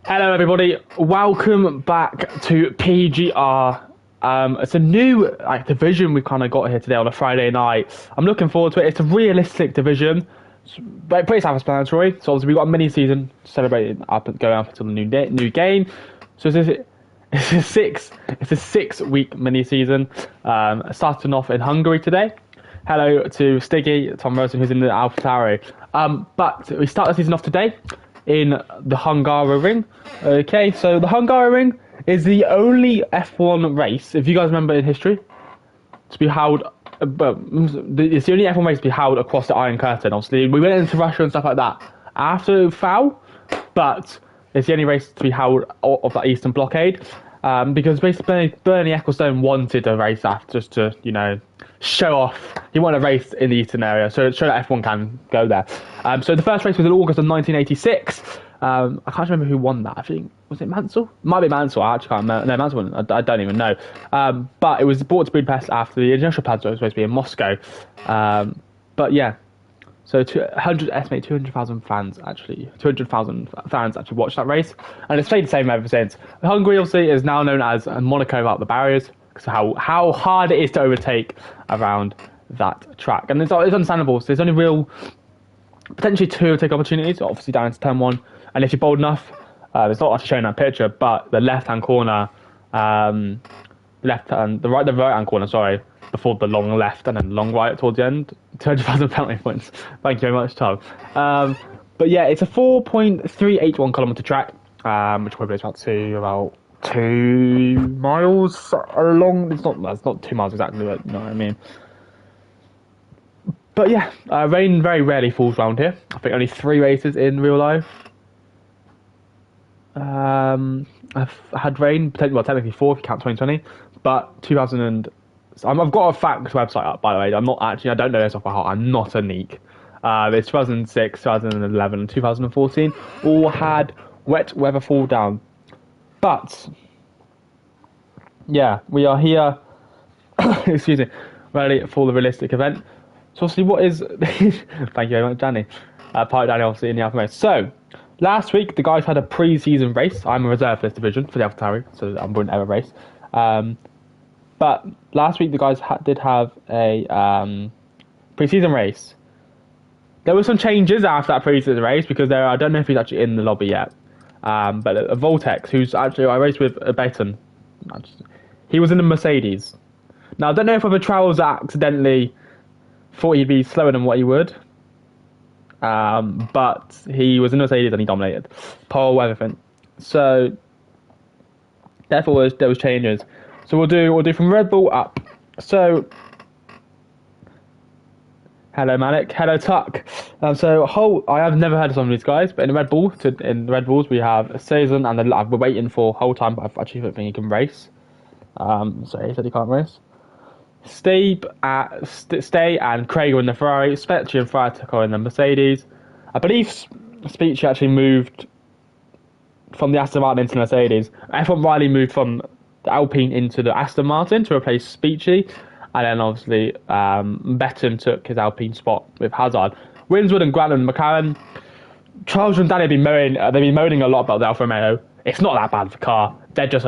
Hello everybody, welcome back to PGR. It's a new division we've kind of got here today on a Friday night. I'm looking forward to it. It's a realistic division, but pretty self-explanatory. So obviously we've got a mini season celebrating going up until the new game. So it's a 6 week mini season. Starting off in Hungary today. Hello to Stiggy, Tom Rosen, who's in the AlphaTauri. But we start the season off today in the Hungary ring. Okay, so the Hungary ring is the only F1 race, if you guys remember in history, to be held. It's the only F1 race to be held across the Iron Curtain. Obviously, we went into Russia and stuff like that after FAU, but it's the only race to be held of that Eastern blockade. Because basically Bernie Ecclestone wanted a race after just to, show off. He wanted a race in the Eastern area, so show that F1 can go there. So the first race was in August of 1986. I can't remember who won that. I think, was it Mansell? Might be Mansell. I actually can't remember. No, Mansell won. I don't even know. But it was brought to Budapest after the initial plans were supposed to be in Moscow. But yeah. So estimate 200,000 fans actually watched that race, and it's stayed the same ever since. Hungary obviously is now known as Monaco without the barriers, because how hard it is to overtake around that track, and it's understandable. So there's only real potentially two overtake opportunities, obviously down into turn one, and if you're bold enough, it's not actually showing that picture, but the left-hand corner, the right-hand corner, sorry, before the long left and then long right towards the end. 200,000 penalty points. Thank you very much, Tom. But yeah, it's a 4.381 kilometre track, which probably is about 2 miles along. It's not 2 miles exactly, but you know what I mean. But yeah, rain very rarely falls around here. I think only 3 races in real life. I've had rain, technically 4 if you count 2020, but 2000 I've got a facts website up, by the way. I don't know this off by heart. I'm not a neek. It's 2006, 2011, and 2014 all had wet weather fall down. But yeah, we are here. Excuse me, ready for the realistic event. So obviously, what is? Thank you very much, Danny. Part of Danny, obviously in the Alpha race. So last week the guys had a pre-season race. I'm a reserve for this division for the AlphaTauri, so I wouldn't ever race. But last week the guys did have a pre-season race. There were some changes after that pre-season race because I don't know if he's actually in the lobby yet. But Voltex, who's actually I raced with Baton, he was in the Mercedes. Now I don't know if other Trowels accidentally thought he'd be slower than what he would. But he was in the Mercedes and he dominated pole, everything. So therefore there was changes. So we'll do from Red Bull up. So hello Malik, hello Tuck. I have never heard of some of these guys, but in the Red Bulls we have Saison, and we're waiting for whole time, but I actually don't think he can race. So he said he can't race. Stay and Craig are in the Ferrari. Specchi and Freitag are in the Mercedes. I believe Specchi actually moved from the Aston Martin into the Mercedes. F1 Riley moved from the Alpine into the Aston Martin to replace Specchi, and then obviously Betten took his Alpine spot with Hazard. Winswood and Grant and McLaren. Charles and Danny have been moaning a lot about the Alfa Romeo. It's not that bad of a car. They're just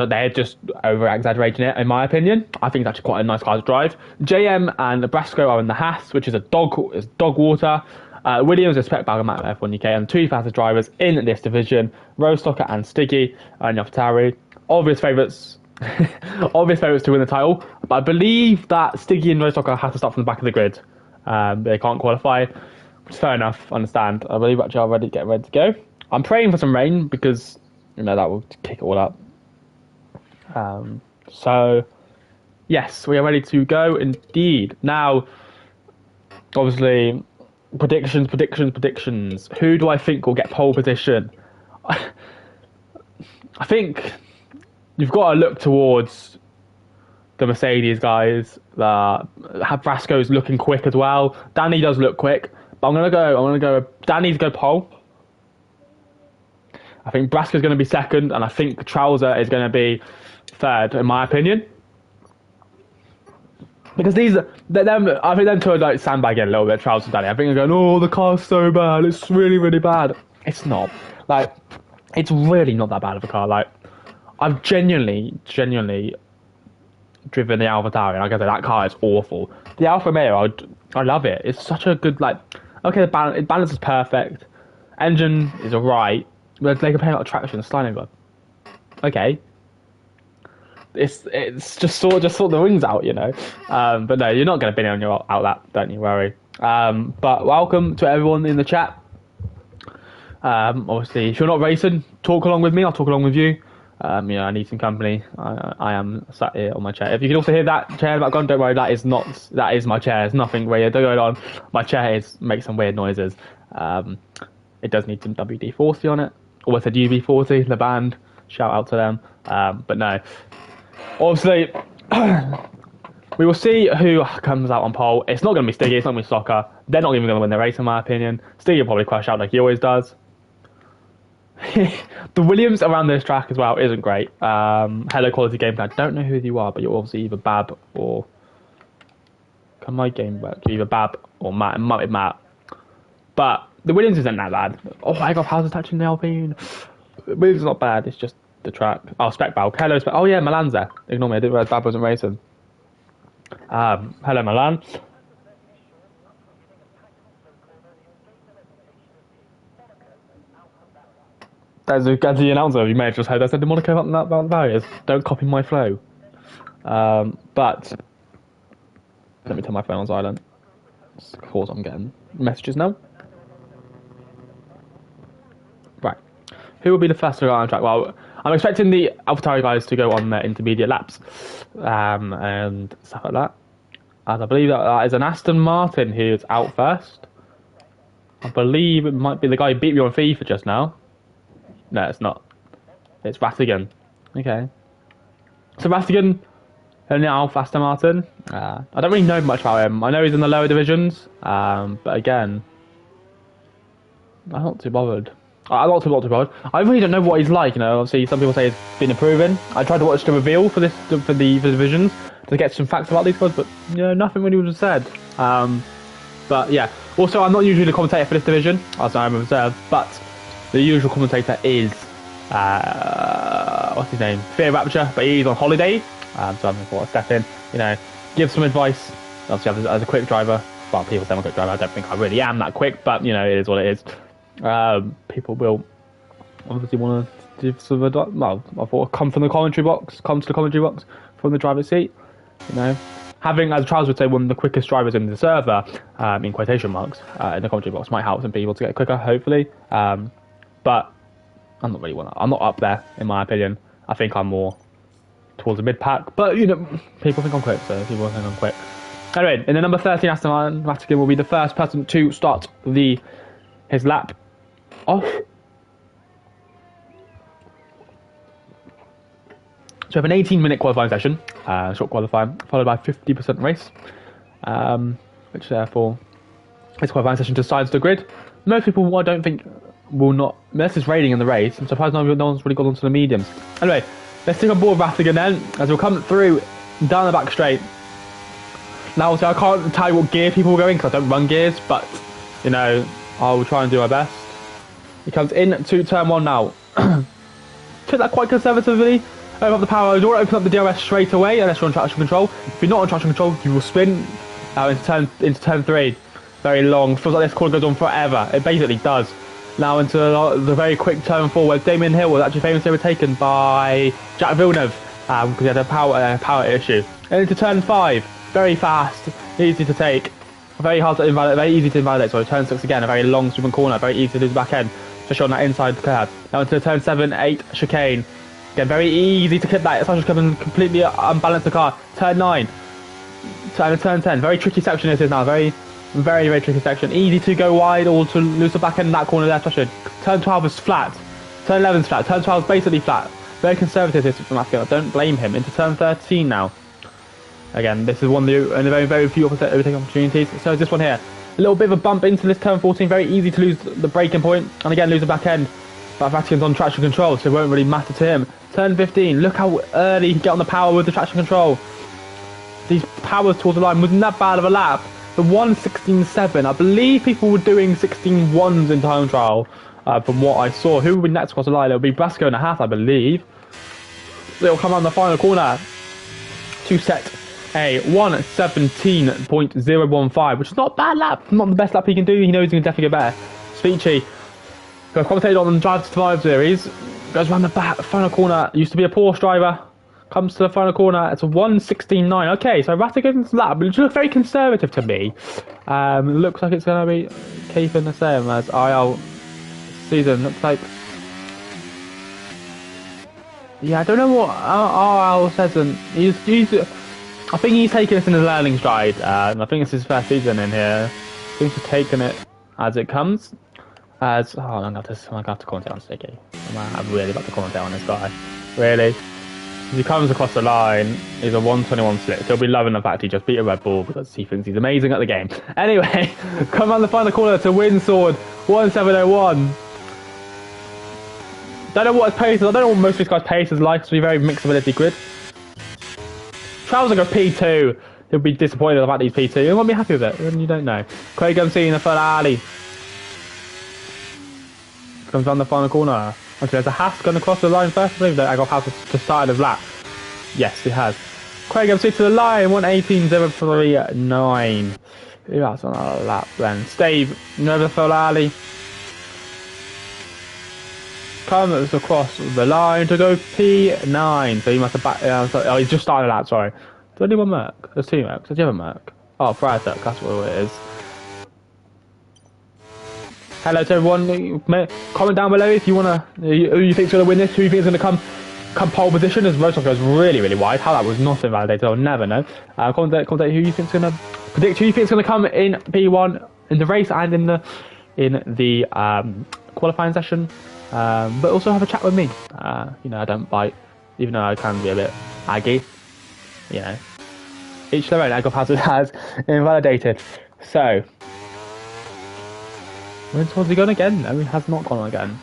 over exaggerating it, in my opinion. I think it's actually quite a nice car to drive. JM and Brasco are in the Haas, which is dog water. Williams is spec bag of F1 UK, and 2 fastest drivers in this division: Rostocker and Stiggy and AlphaTauri. Obvious favourites to win the title, but I believe that Stiggy and Rostocker have to start from the back of the grid. They can't qualify, which is fair enough. Understand. I believe actually are getting ready to go. I'm praying for some rain because that will kick it all up. So yes, we are ready to go indeed. Now, obviously, predictions. Who do I think will get pole position? I think you've got to look towards the Mercedes guys. Brasco's looking quick as well. Danny does look quick, but I'm gonna go. Danny's go pole. I think Brasco's going to be second, and I think Trouser is going to be third, in my opinion. Because I think them two are like sandbagging a little bit, Trouser and Danny. I think they're going, oh, the car's so bad, it's really, really bad. It's not. It's really not that bad of a car. Like, I've genuinely driven the Alfa Tauri, and like I said, that car is awful. The Alfa Romeo, I love it. It's such a good, like, okay, the balance is perfect. Engine is alright. But they can play a lot of traction and sliding over. Okay. It's just sort the wings out, you know. But no, you're not going to bin on your out that, don't you worry. But welcome to everyone in the chat. Obviously, if you're not racing, talk along with me. I'll talk along with you. You know, I need some company. I am sat here on my chair. If you can also hear that chair in the background, don't worry. That is my chair. There's nothing weird going on. My chair makes some weird noises. It does need some WD-40 on it. Or I said UB40, the band. Shout out to them. But no. Obviously, we will see who comes out on pole. It's not going to be Stiggy. It's not going to be Soccer. They're not even going to win the race, in my opinion. Stiggy will probably crash out like he always does. The Williams around this track as well isn't great. Hello, quality gameplay. I don't know who you are, but you're obviously either Bab or... Can my game work? You're either Bab or Matt. It might be Matt. But the Williams isn't that bad. Oh my god, how's it touching the Alpine? The Williams is not bad. It's just the track. Oh, Spec Bal. Hello, Spec. Oh yeah, Milan's there. Ignore me. I didn't realize Bab wasn't racing. Hello, Milan. As the announcer, you may have just heard, I said the Monaco up that barriers. Don't copy my flow. But let me turn my phone on silent. Of course, I'm getting messages now. Right. Who will be the first to go on track? Well, I'm expecting the AlphaTauri guys to go on their intermediate laps and stuff like that. As I believe that is an Aston Martin who is out first. I believe it might be the guy who beat me on FIFA just now. No, it's not. It's Rattigan. Okay. So Rattigan, only Alfa Aston Martin. I don't really know much about him. I know he's in the lower divisions, but again, I'm not too bothered. I'm not too bothered. I really don't know what he's like. You know, obviously some people say he's been improving. I tried to watch the reveal for the divisions to get some facts about these guys, but you know, nothing really was said. But yeah. Also, I'm not usually the commentator for this division, as I'm reserved, but the usual commentator is, what's his name? Fear Rapture, but he's on holiday. So I'm going to step in, you know, give some advice. Obviously, as a quick driver, well, people say I'm a quick driver. I don't think I really am that quick, but, you know, it is what it is. People will obviously want to give some advice. Well, I thought come to the commentary box from the driver's seat, you know. Having, as Charles would say, one of the quickest drivers in the server, in quotation marks, in the commentary box might help some people to get quicker, hopefully. But I'm not up there, in my opinion. I think I'm more towards the mid-pack. But, you know, people think I'm quick, so people think I'm quick. Anyway, in the number 13 Aston Martin, Rattigan will be the first person to start his lap off. So we have an 18-minute qualifying session, short qualifying, followed by 50% race, which therefore this qualifying session decides the grid. Most people, I don't think, will not, unless it's raining in the race. I'm surprised no one's really got onto the mediums. Anyway, let's take on board Rattigan then, as we'll come through down the back straight. Now, obviously, I can't tell you what gear people will go in because I don't run gears, but, you know, I will try and do my best. He comes into turn 1 now. Took that quite conservatively. Open up the power door, open up the DRS straight away unless you're on traction control. If you're not on traction control, you will spin into turn 3. Very long. Feels like this corner goes on forever. It basically does. Now into the very quick turn 4 where Damien Hill was actually famously overtaken by Jack Villeneuve because he had a power issue. And into turn 5, very fast, easy to take, very easy to invalidate. So turn 6 again, a very long sweeping corner, very easy to lose the back end, especially on that inside curve. Now into turn 7, 8 chicane. Again, very easy to clip that. It's actually coming completely unbalance the car. Turn 9. Turn 10. Very tricky section this is now. Very tricky section. Easy to go wide or to lose the back end in that corner there, especially. Turn 12 is flat. Turn 11 is flat. Turn 12 is basically flat. Very conservative this from Matthew. Don't blame him. Into turn 13 now. Again, this is one of the very few overtaking opportunities. So this one here. A little bit of a bump into this turn 14. Very easy to lose the braking point. And again, lose the back end. But Rattigan's on traction control, so it won't really matter to him. Turn 15, look how early he can get on the power with the traction control. These powers towards the line wasn't that bad of a lap. The 1:16.7, I believe people were doing 16.1s in time trial. from what I saw. Who will be next across the line? It'll be Brasco and a half, I believe. They'll come on the final corner to set a 1:17.015, which is not a bad lap. Not the best lap he can do. He knows he can definitely get better. Speechy, who I've commentated on the Drive to Survive series, goes around the back, final corner. Used to be a Porsche driver. Comes to the final corner. It's a 1:16.9. Okay, so Ratigan's lap, which looks very conservative to me. Looks like it's going to be keeping the same as IL season. Looks like. Yeah, I don't know what RL says, and he's I think he's taking this in his learning stride. I think it's his first season in here. I think he's taking it as it comes. I'm gonna have to commentate on Sticky. I'm really about to commentate on this guy. Really. As he comes across the line, he's a 1:21 split. He'll be loving the fact he just beat a Red Bull because he thinks he's amazing at the game. Anyway, come around the final corner to win sword 1:7.01. Don't know what his pace is. I don't know what most of these guys' pace is like. It's a very mixed ability grid. Travels like a P2. He'll be disappointed about these P2. He won't be happy with it. You don't know. Craig Unseen, the Ferrari. Comes around the final corner. Okay, there's a Haas going across the line first. I believe that I got Haas to start his lap. Yes, he has. Craig MC to the line, 1:18.039. Who else on our lap then? Steve, another Ferrari. Comes across the line to go P9. So he must have back. Oh, he's just started a lap, sorry. Is there only one Merc? There's two Mercs. Did you have a Merc? Oh, Friartuck, that's what it is. Hello to everyone. Comment down below if you wanna who you think's gonna win this, who you think is gonna come pole position, as Rostock goes really, really wide. How that was not invalidated, I'll never know. Comment who you think's gonna predict who you think's gonna come in P1 in the race and in the qualifying session. But also have a chat with me. You know, I don't bite, even though I can be a bit aggy. You know, each their own. Agop Hazard has invalidated. So. When's he gone again? No, he has not gone again.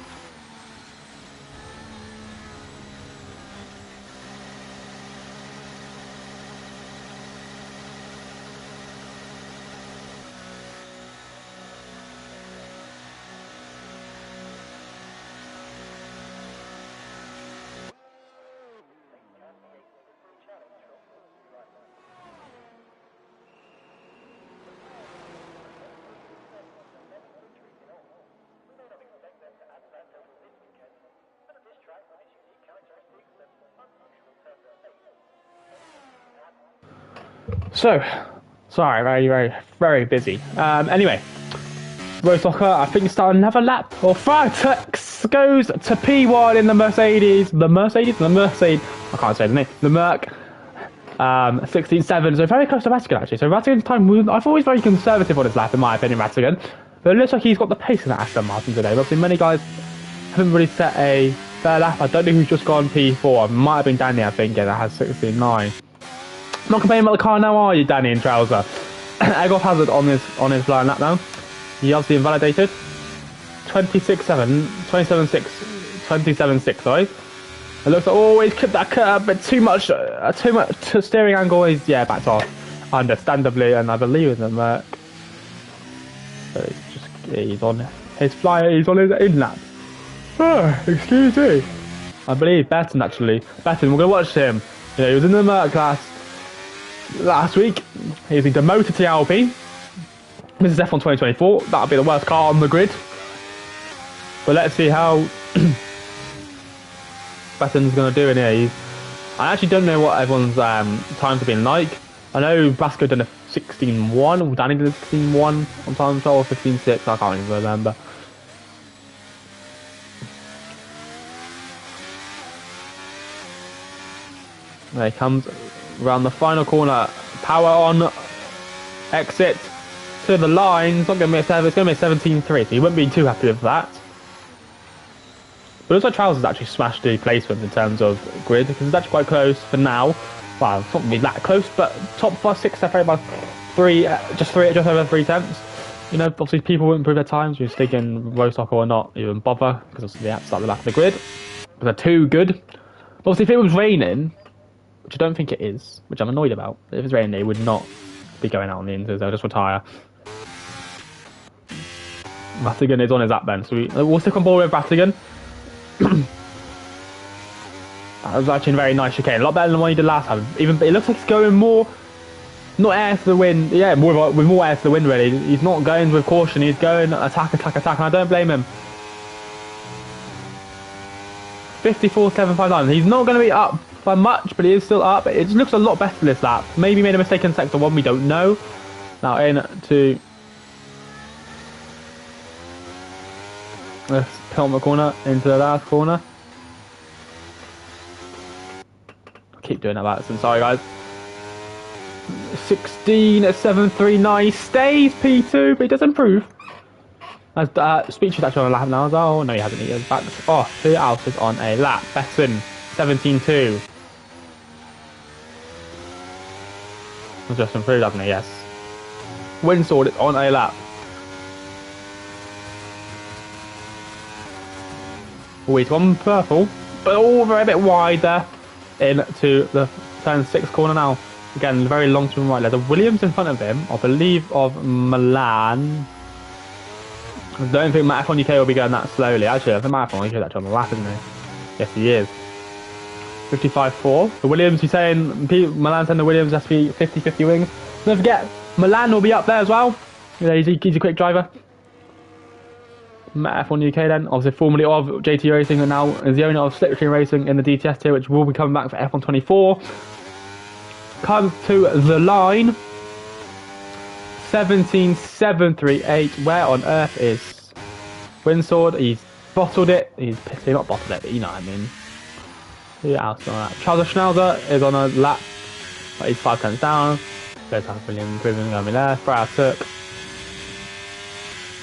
So, sorry, very, very, very busy. Anyway, Rostocker, I think started another lap. Or Fragtex goes to P1 in the Mercedes. The Mercedes? I can't say the name. The Merc. 16.7. So very close to Ratigan, actually. So Ratigan's time, I thought he was very conservative on his lap, in my opinion, Ratigan. But it looks like he's got the pace in that Aston Martin today. But obviously, many guys haven't really set a fair lap. I don't know who's just gone P4. It might have been Danny, I think. Yeah, that has 16.9. Not complaining about the car now, are you, Danny and Trouser? Egolf Hazard on his flying lap now. He obviously invalidated. 27.6, sorry. It looks like always clipped that curve, but too much steering angle. He's backed off, understandably, and I believe in the Merc. So he's on his flyer. He's on his in lap. Oh, excuse me. I believe Batten actually. Batten, we're gonna watch him. You know, he was in the Merc class last week. He's been demoted to the Alpine. This is F1 2024. That'll be the worst car on the grid. But let's see how Batten's going to do in here. I actually don't know what everyone's times have been like. I know Brasco done a 16.1, or Danny did a 16.1 on time trial, or 15.6, I can't even remember. There he comes around the final corner. Power on, exit to the line. It's not going to be a 7, it's going to be a 17.3, so he wouldn't be too happy with that. But also Trousers actually smashed the placement in terms of grid, because it's actually quite close for now. Well, it's not really that close, but top 5, 6 separated by just over 3 tenths. You know, obviously people wouldn't improve their times, you're sticking Rostocker or not even bother, because obviously they have to start at the back of the grid. But they're too good. But obviously if it was raining, which I don't think it is, which I'm annoyed about, but if it's raining they would not be going out on the inters, they'll just retire. Rattigan is on his lap then, so we'll stick on board with Rattigan. That was actually a very nice chicane, a lot better than the one he did last time. Even it looks like he's going more, not air to the wind, yeah, with more air to the wind really. He's not going with caution, he's going attack, and I don't blame him. 54.759. He's not going to be up by much, but he is still up. It just looks a lot better for this lap. Maybe made a mistake in sector 1, we don't know. Now into this penultimate corner, into the last corner. I keep doing that by accident, sorry guys. 16.739, stays P2, but he does improve. As Speech is actually on a lap now as well. No, he hasn't. He goes back off. Who else is on a lap? Betson, 17.2. He's just improved, hasn't he? Yes. Windsword is on a lap. Oh, he's gone purple, but over a bit wide there into the turn 6 corner now. Again, very long to the right. There's a Williams in front of him, I believe, of Milan. I don't think Marathon UK will be going that slowly. Actually, I think Marathon UK is actually on the lap, isn't he? Yes, he is. 55.4. The Williams, he's saying, Milan's saying the Williams has to be 50-50 wings. Don't forget, Milan will be up there as well. Yeah, he's a quick driver. Marathon UK then, obviously formerly of JT Racing, and now is the owner of Slipstream Racing in the DTS tier, which will be coming back for F1 24. Comes to the line. 17.738. Where on earth is Windsword? He's bottled it. He's pissing, not bottled it, but you know what I mean. Who else on that? Charles Schnauzer is on a lap, but he's 5 tenths down. Goes half a million improving going there. Brad took.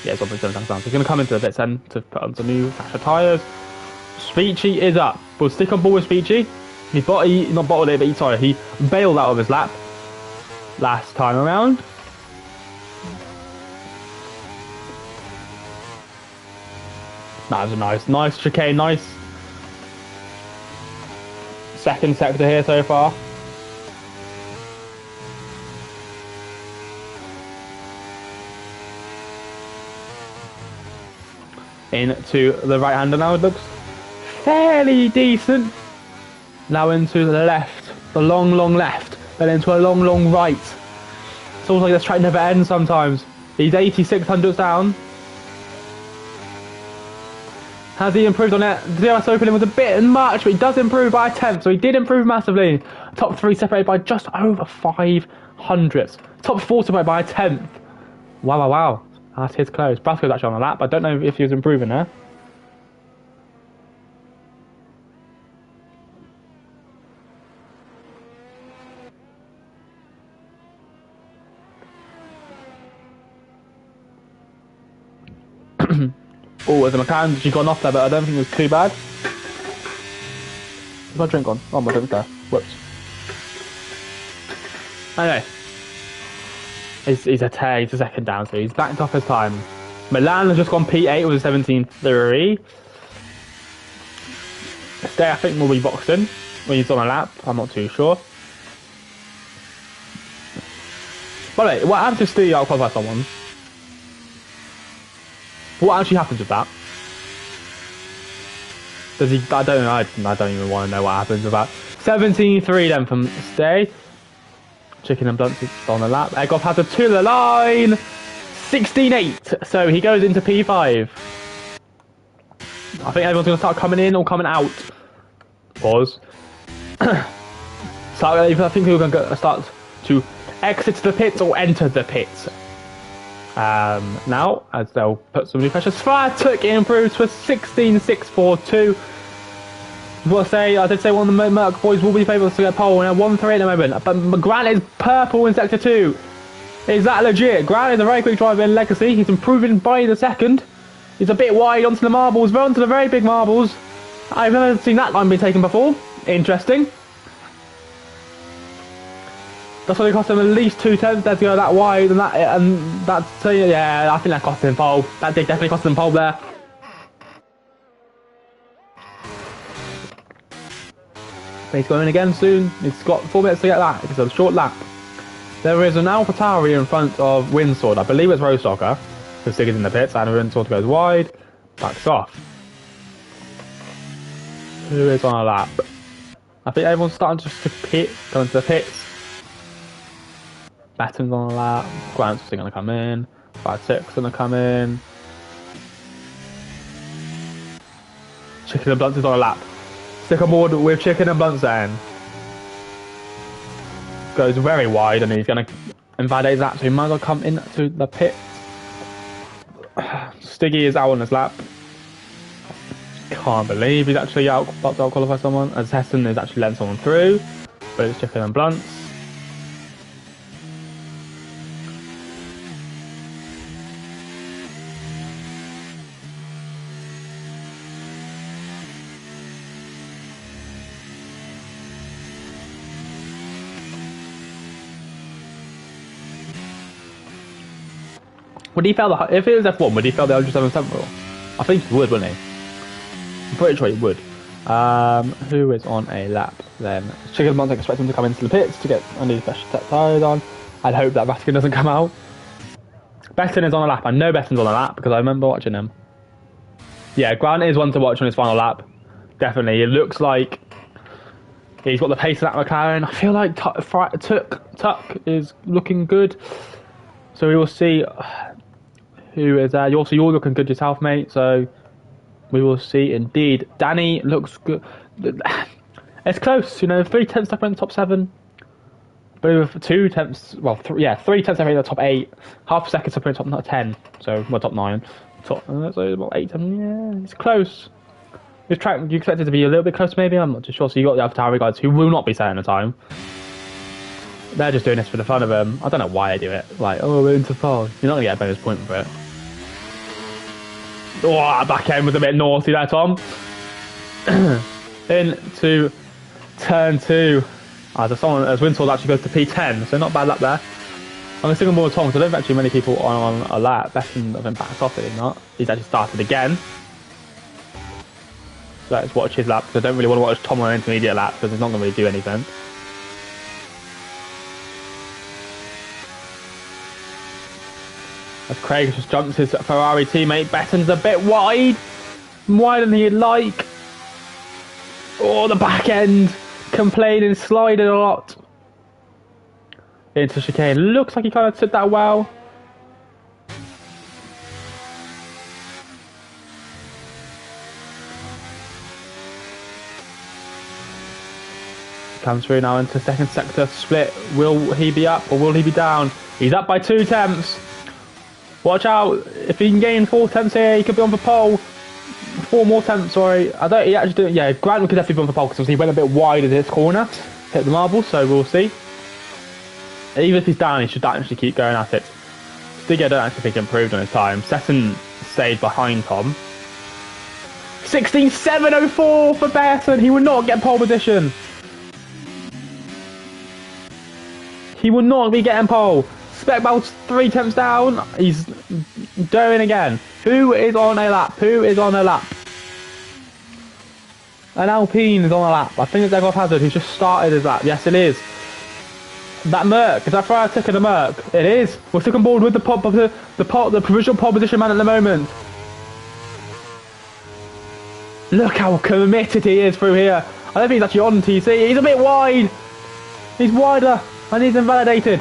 Yeah, it's 1.7 tenths down. So he's going to come into the pits then to put on some new extra tyres. Speechy is up. We'll stick on board with Speechy. He not bottled it, but he bailed out of his lap last time around. That was a nice chicane, nice second sector here so far. Into the right hander now, it looks fairly decent. Now into the left, the long left, then into a long right. It's almost like this track never ends sometimes. He's 86 hundredths down. Has he improved on it? The DRS opening was a bit much, but he does improve by a tenth, so he did improve massively. Top 3 separated by just over 5 hundredths. Top 4 separated by a tenth. Wow. That is close. Brasco's actually on a lap, but I don't know if he was improving there. Oh, as a McLaren, she's gone off there, but I don't think it was too bad. Where's my drink gone? Oh, my drink's there. Whoops. Anyway. He's a second down, so he's backed off his time. Milan has just gone P8 with a 17.3. Stay, I think, will be boxed in when he's on a lap. I'm not too sure. By the way, what happens if Steve outqualifies someone? What actually happens with that? Does he? I don't know. I don't even want to know what happens with that. 17.3 then from Stay. Chicken and Blunts is on the lap. Eggoff has a to the line. 16.8. So he goes into P5. I think everyone's going to start coming in or coming out. Pause. So I think we're going to start to exit the pits or enter the pits. Now, as they'll put some new pressure, Sviatek improves to a 16.642. I did say one of the Merc boys will be favourites to get pole. Now 1-3 at the moment, but Grant is purple in sector 2. Is that legit? Grant is a very quick driver in Legacy. He's improving by the second. He's a bit wide onto the marbles, but onto the very big marbles. I've never seen that line be taken before. Interesting. That's why it cost him at least 2 tenths to go that wide, and that's so yeah, I think that cost him pole. That did definitely cost him pole there. But he's going again soon. He's got 4 minutes to get that. It's a short lap. There is an AlphaTauri in front of Windsword. I believe it's Rostocker, So Stiggy's in the pits, and Windsor goes wide, backs off. Who is on a lap? I think everyone's starting just to go into the pits. Batten's on a lap, Grant's going to come in, 5-6 going to come in. Chicken and Blunts is on a lap. Stick on board with Chicken and Blunts then. Goes very wide and he's going to invalidate that, so he might as well come into the pit. Stiggy is out on his lap. Can't believe he's actually about to out qualify someone, as Heston is actually letting someone through, but it's Chicken and Blunts. Would he fail the, if it was F1, would he fail the 107 rule? I think he would, wouldn't he? I'm pretty sure he would. Who is on a lap then? Chicken Monk, I expect him to come into the pits to get any special tyres on. I'd hope that Vatican doesn't come out. Betton is on a lap. I know Betton's on a lap because I remember watching him. Yeah, Grant is one to watch on his final lap. Definitely. It looks like he's got the pace of that McLaren. I feel like Tuck is looking good. So we will see who is there. You're looking good yourself, mate. So we will see indeed. Danny looks good. It's close, you know, 3 tenths up in the top 7. But with 2 tenths, well, 3 tenths up in the top 8. Half a second up in the top 10. So, well, top 9. So about 8, 7, yeah, it's close. This track, you expect it to be a little bit close, maybe? I'm not too sure. So you got the AlphaTauri guys who will not be setting the time. They're just doing this for the fun of them. I don't know why they do it. Like, oh, we're into pole. You're not going to get a bonus point for it. Oh, that back end was a bit naughty there, Tom. Into turn 2. As Windsor actually goes to P10, so not bad lap there. I'm going to single more with Tom, because I don't think actually many people on a lap. Besson, I think, backs off it, if not. He's actually started again. So let's watch his lap, because I don't really want to watch Tom on an intermediate lap, because he's not going to really do anything. As Craig just jumps his Ferrari teammate, Betton's a bit wide. Wider than he'd like. Oh, the back end. Complaining, sliding a lot. Into chicane. Looks like he kind of took that well. Comes through now into second sector split. Will he be up or will he be down? He's up by 2 tenths. Watch out, if he can gain 4 tenths here, he could be on for pole. 4 more tenths, sorry. I don't, he actually didn't, yeah, Grant could definitely be on for pole because he went a bit wide in this corner. Hit the marble, so we'll see. Even if he's down, he should actually keep going at it. Stiggy, I don't actually think improved on his time. Sesson stayed behind Tom. 16.704 for Besson. He will not get pole position. He will not be getting pole. Spec Bell's 3 tenths down. He's doing again. Who is on a lap? Who is on a lap? An Alpine is on a lap. I think it's Egolf Hazard who's just started his lap. Yes, it is. That Merc. Is that Fryer ticket a Merc? It is. We're still on board with the provisional pole position man at the moment. Look how committed he is through here. I don't think he's actually on TC. He's a bit wide. He's wider and he's invalidated.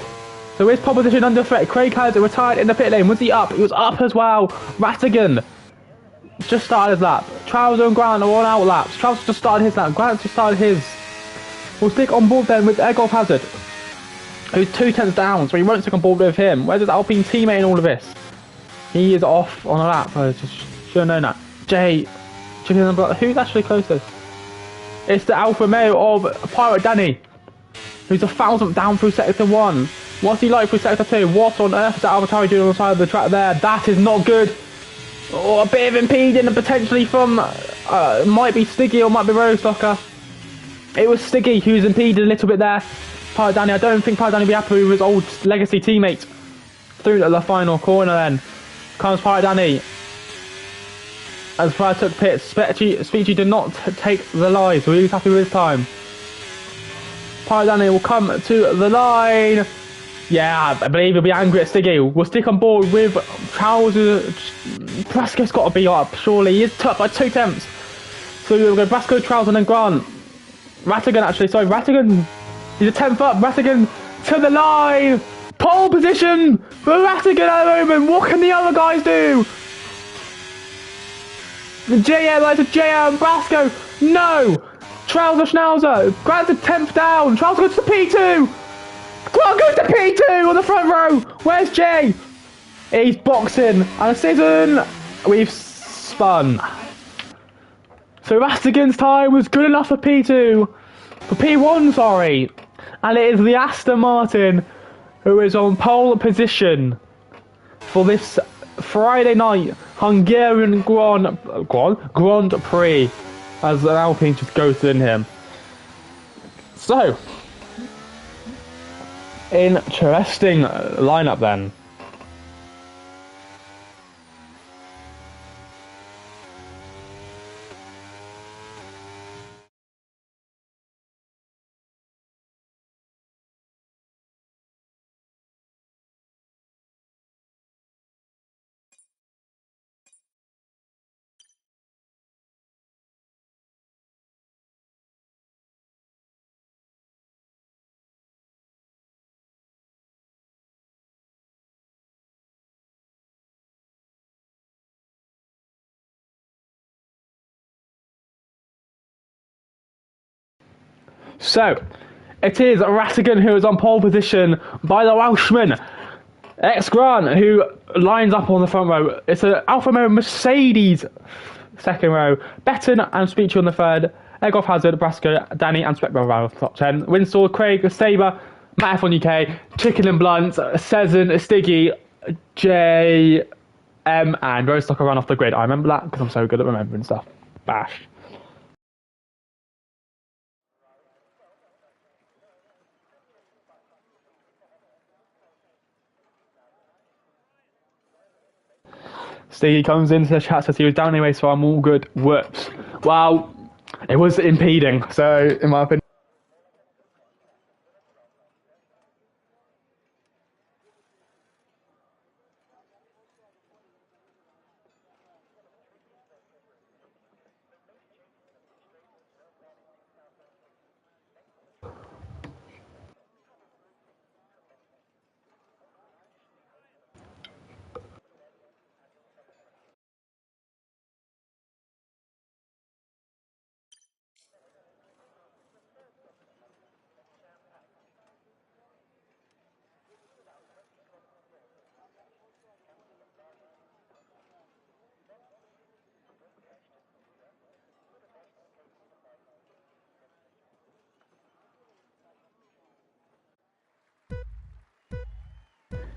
So his pole position under threat. Craig has retired in the pit lane. Was he up? He was up as well. Rattigan just started his lap. Trouser and Grant are on out laps. Trouser just started his lap. Grant just started his. We'll stick on board then with Egolf Hazard, who's 2 tenths down, so he won't stick on board with him. Where's his Alpine teammate in all of this? He is off on a lap. I just should have known that. Jay, chicken and blood. Who's actually closest? It's the Alfa Romeo of Pirate Danny, who's 1,000th down through sector 1. What's he like through sector 2? What on earth is that AlphaTauri doing on the side of the track there? That is not good. Oh, a bit of impeding and potentially from might be Stiggy or might be Rostocker. It was Stiggy who's impeded a little bit there. Pirate Danny, I don't think Pirate Danny will be happy with his old legacy teammate. Through the final corner then. Comes Pirate Danny. As Fryer took pits, Speechy did not take the line, so he's happy with his time. Pirate Danny will come to the line. Yeah, I believe he'll be angry at Stiggy. We'll stick on board with Trousers. Brasco's got to be up, surely. He is tough by 2 attempts. So we'll go Brasco, Trousers, and then Grant. Rattigan, actually, sorry, Rattigan. He's a 10th up. Rattigan to the line. Pole position for Rattigan at the moment. What can the other guys do? The JM, like the JM, Brasco. No. Trouser, Schnauzer. Grant's a 10th down. Trouser goes to P2. Grant goes to P2 on the front row. Where's Jay? He's boxing. And a season. We've spun. So Rattigan's time was good enough for P2. For P1, sorry. And it is the Aston Martin who is on pole position for this Friday night Hungarian Grand Prix, as an Alpine just ghosted in him. So, interesting lineup then. So, it is Rattigan who is on pole position by the Welshman, ex-Grant, who lines up on the front row. It's an Alfa Romeo Mercedes second row. Betton and Speechy on the third. Eggoff, Hazard, Brasco, Danny and Speckbell around the top 10. Windsor, Craig, Sabre, Matt F1 UK, Chicken and Blunt, Sezin, Stiggy, J, M and Rostocker run off the grid. I remember that because I'm so good at remembering stuff. Bash. Stiggy comes into the chat, says he was down anyway, so I'm all good. Whoops. Well, it was impeding, so in my opinion.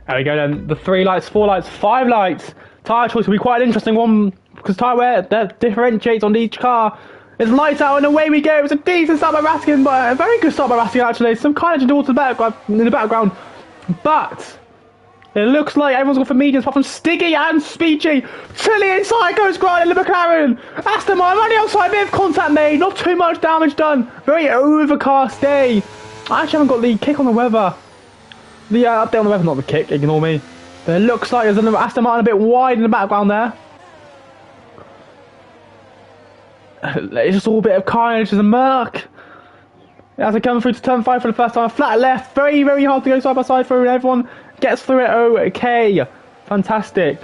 There we go then. The 3 lights, 4 lights, 5 lights. Tyre choice will be quite an interesting one because tyre wear that differentiates on each car. It's lights out and away we go. It was a decent start by Rattigan, but a very good start by Rattigan actually. Some kind of towards the background, in the background. But it looks like everyone's gone for mediums apart from Stiggy and Speechy. To the inside goes Grant in the McLaren. Aston Martin on the outside, bit of contact made. Not too much damage done. Very overcast day. I actually haven't got the kick on the weather. The update on the weather, not the kick, ignore me. But it looks like there's an Aston Martin a bit wide in the background there. It's just all a bit of carnage, there's a murk. As they come through to turn 5 for the first time, flat left, very, very hard to go side by side through, and everyone gets through it okay. Fantastic.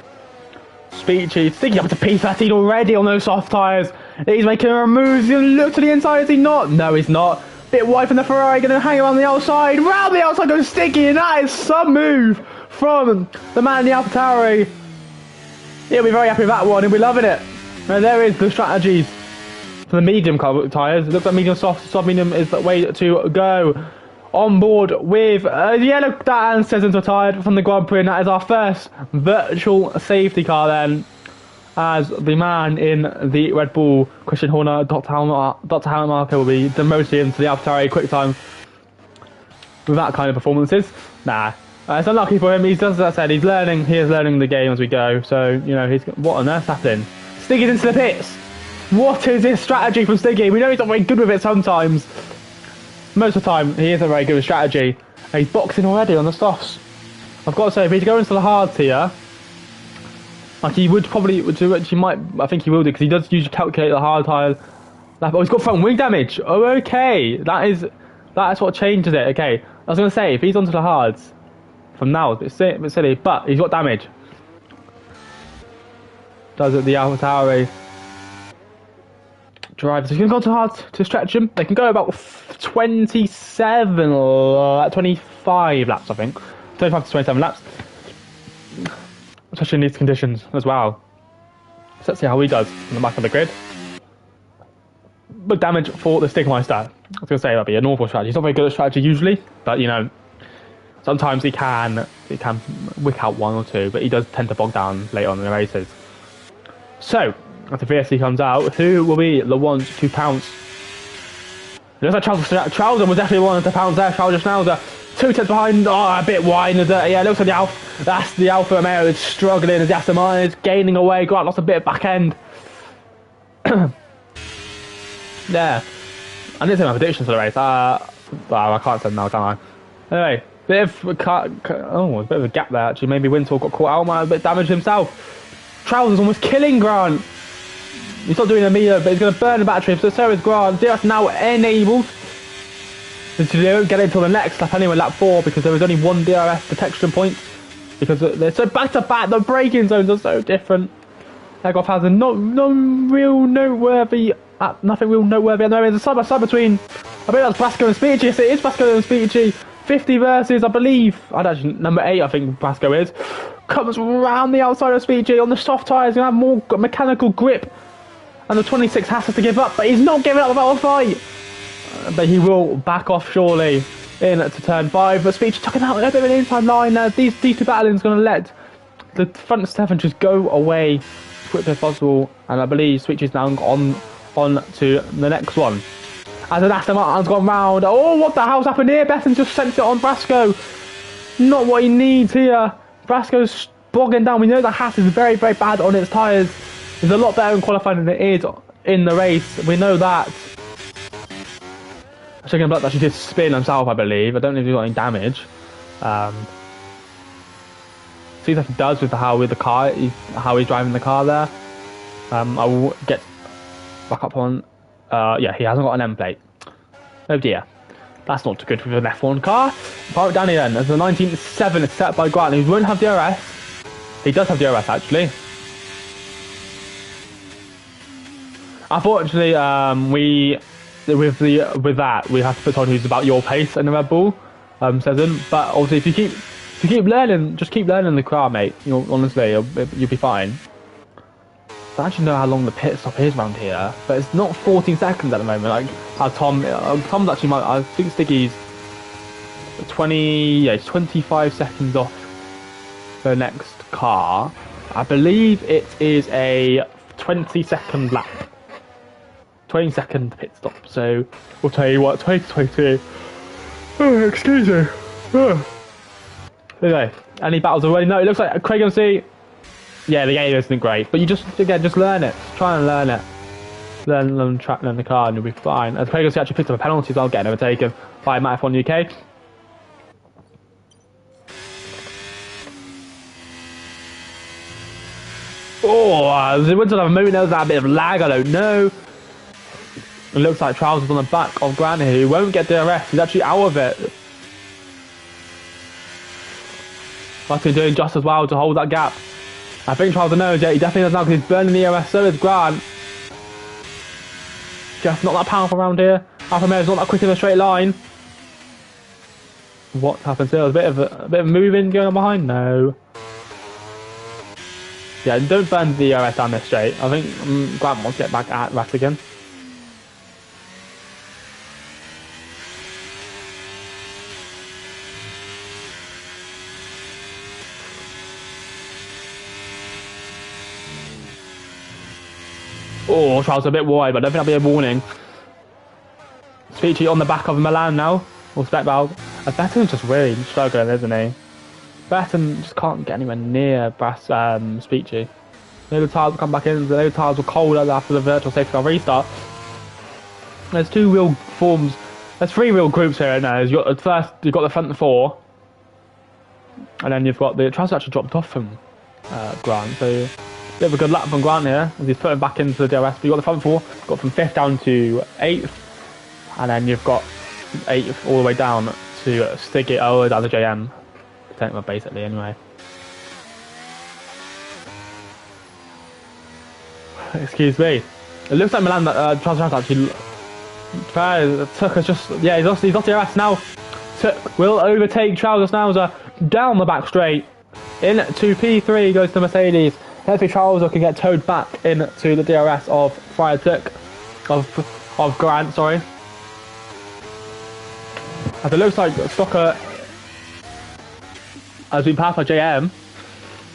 Speechy, sticking up to P13 already on those soft tyres. He's making a move, he's going to look to the inside, is he not? No, he's not. Bit wide from the Ferrari, going to hang around the outside. Round the outside goes Sticky, and that is some move from the man in the AlphaTauri. He'll be very happy with that one, he'll be loving it. And there is the strategies for the medium tyres. It looks like medium soft, soft medium is the way to go. On board with yellow Dan says into retired from the Grand Prix, and that is our first virtual safety car then. As the man in the Red Bull, Christian Horner, Dr. Helmut Marko will be demoted into the AlphaTauri quick time with that kind of performances. Nah, it's unlucky for him. He's, as I said, he's learning. He is learning the game as we go. So you know, what on earth's happening? Stiggy's into the pits. What is this strategy from Stiggy? We know he's not very good with it sometimes. most of the time he isn't very good with strategy. And he's boxing already on the softs. I've got to say, if he's going into the hards here, like he would probably, which he might, I think he will do, because he does usually calculate the hard tire. Oh, he's got front wing damage. Oh, okay. That's what changes it. Okay. I was going to say, if he's onto the hards, from now, it's a bit silly, but he's got damage. Does it the Alpha Tauri drive? So he's going to go to hard to stretch him. They can go about 27 or 25 laps, I think. 25 to 27 laps. Especially in these conditions as well. So let's see how he does in the back of the grid. But damage for the Stigmeister. I was going to say that'd be an awful strategy. He's not very good at strategy usually, but you know, sometimes he can wick out one or two, but he does tend to bog down later on in the races. So, as the VSC comes out, who will be the ones to pounce? It looks like Trouser was definitely one to pounce there. Trouser Schnauzer, 2 tenths behind, a bit wide. Yeah, it looks like the Alfa Romeo is struggling as the Aston Martin is gaining away. Grant lost a bit of back end. Yeah, I didn't say my predictions for the race. Well, I can't say now, can I? Anyway, a bit of a gap there actually. Maybe Wintle got caught out, might have a bit damaged himself. Trousers almost killing Grant. He's not doing a meter, but he's going to burn the battery, so is Grant. DRS now enabled. They don't get it until the next lap anyway, lap 4, because there is only one DRS detection point. Because they're so back to back, the braking zones are so different. Eggoff has nothing real noteworthy at the moment. There's a side-by-side between, I believe that's Brasco and Speechy. Yes, it is Brasco and Speechy. 50 versus, I believe, number 8, I think Brasco is. Comes round the outside of Speechy on the soft tyres, going to have more mechanical grip. And the 26 has to give up, but he's not giving up without a fight. But he will back off surely in to turn 5. But Speechy took him out a bit of an inside line. These two battlings going to let the front 7 just go away as quickly as possible. And I believe Speechy's now on to the next one. As an Aston Martin's gone round. Oh, what the hell's happened here? Bethan just sent it on Brasco. Not what he needs here. Brasco's bogging down. We know the Haas is very, very bad on its tyres. It's a lot better in qualifying than it is in the race. We know that. Chicken Blood actually did spin himself, I believe. I don't know if he got any damage. Seems like he does with how he's driving the car there. I will get back up on. Yeah, he hasn't got an M plate. Oh dear. That's not too good with an F1 car. Power it down here then. There's a 19.7 set by Grant. He won't have DRS. He does have DRS actually. Unfortunately, with that we have to put someone who's about your pace in the Red Bull season. But obviously, if you keep learning, just keep learning the car, mate. Honestly, you'll be fine. I don't actually know how long the pit stop is around here, but it's not 14 seconds at the moment. Like how Tom's actually I think Stiggy's 25 seconds off the next car. I believe it is a 20-second lap. 20-second pit stop, so we'll tell you what, 2022. Oh, excuse me. Oh. Anyway, any battles already? No, it looks like Craig MC. Yeah, the game isn't great, but you just learn it. Try and learn it. Learn the car, and you'll be fine. As Craig MC actually picked up a penalty as well, getting overtaken by Matt F1 UK. Oh, there was a moment there was that bit of lag. I don't know. It looks like Trousers on the back of Grant here. He won't get DRS. He's actually out of it. But he's doing just as well to hold that gap. I think Trousers knows it. He definitely does now because he's burning the ERS. So is Grant. Just not that powerful around here. Alfa Romeo's not that quick in a straight line. What happens here? There's a bit of moving going on behind. No. Yeah, don't burn the ERS down this straight. I think Grant wants to get back at Rat again. Oh, Trout's a bit wide, but I don't think that'll be a warning. Speechy on the back of Milan now. Or spec valve. Betton's just really struggling, isn't he? Betton just can't get anywhere near Speechy. Maybe the tyres will come back in. The tyres were cold after the virtual safety car restart. There's two real forms there's three real groups here now. You've got the front four, and then you've got the Travis actually dropped off from Grant, so bit of a good lap from Grant here as he's putting back into the DRS. But you've got the front four, got from 5th down to 8th, and then you've got 8th all the way down to Stiggy down to JM, basically anyway. Excuse me. It looks like Milan that Travis actually took us just he's lost DRS now. Will overtake Trousers now as down the back straight into P3 goes to Mercedes. Hopefully Trouser can get towed back into the DRS of Friar of Grant, sorry. As it looks like Stocker has been passed by JM, and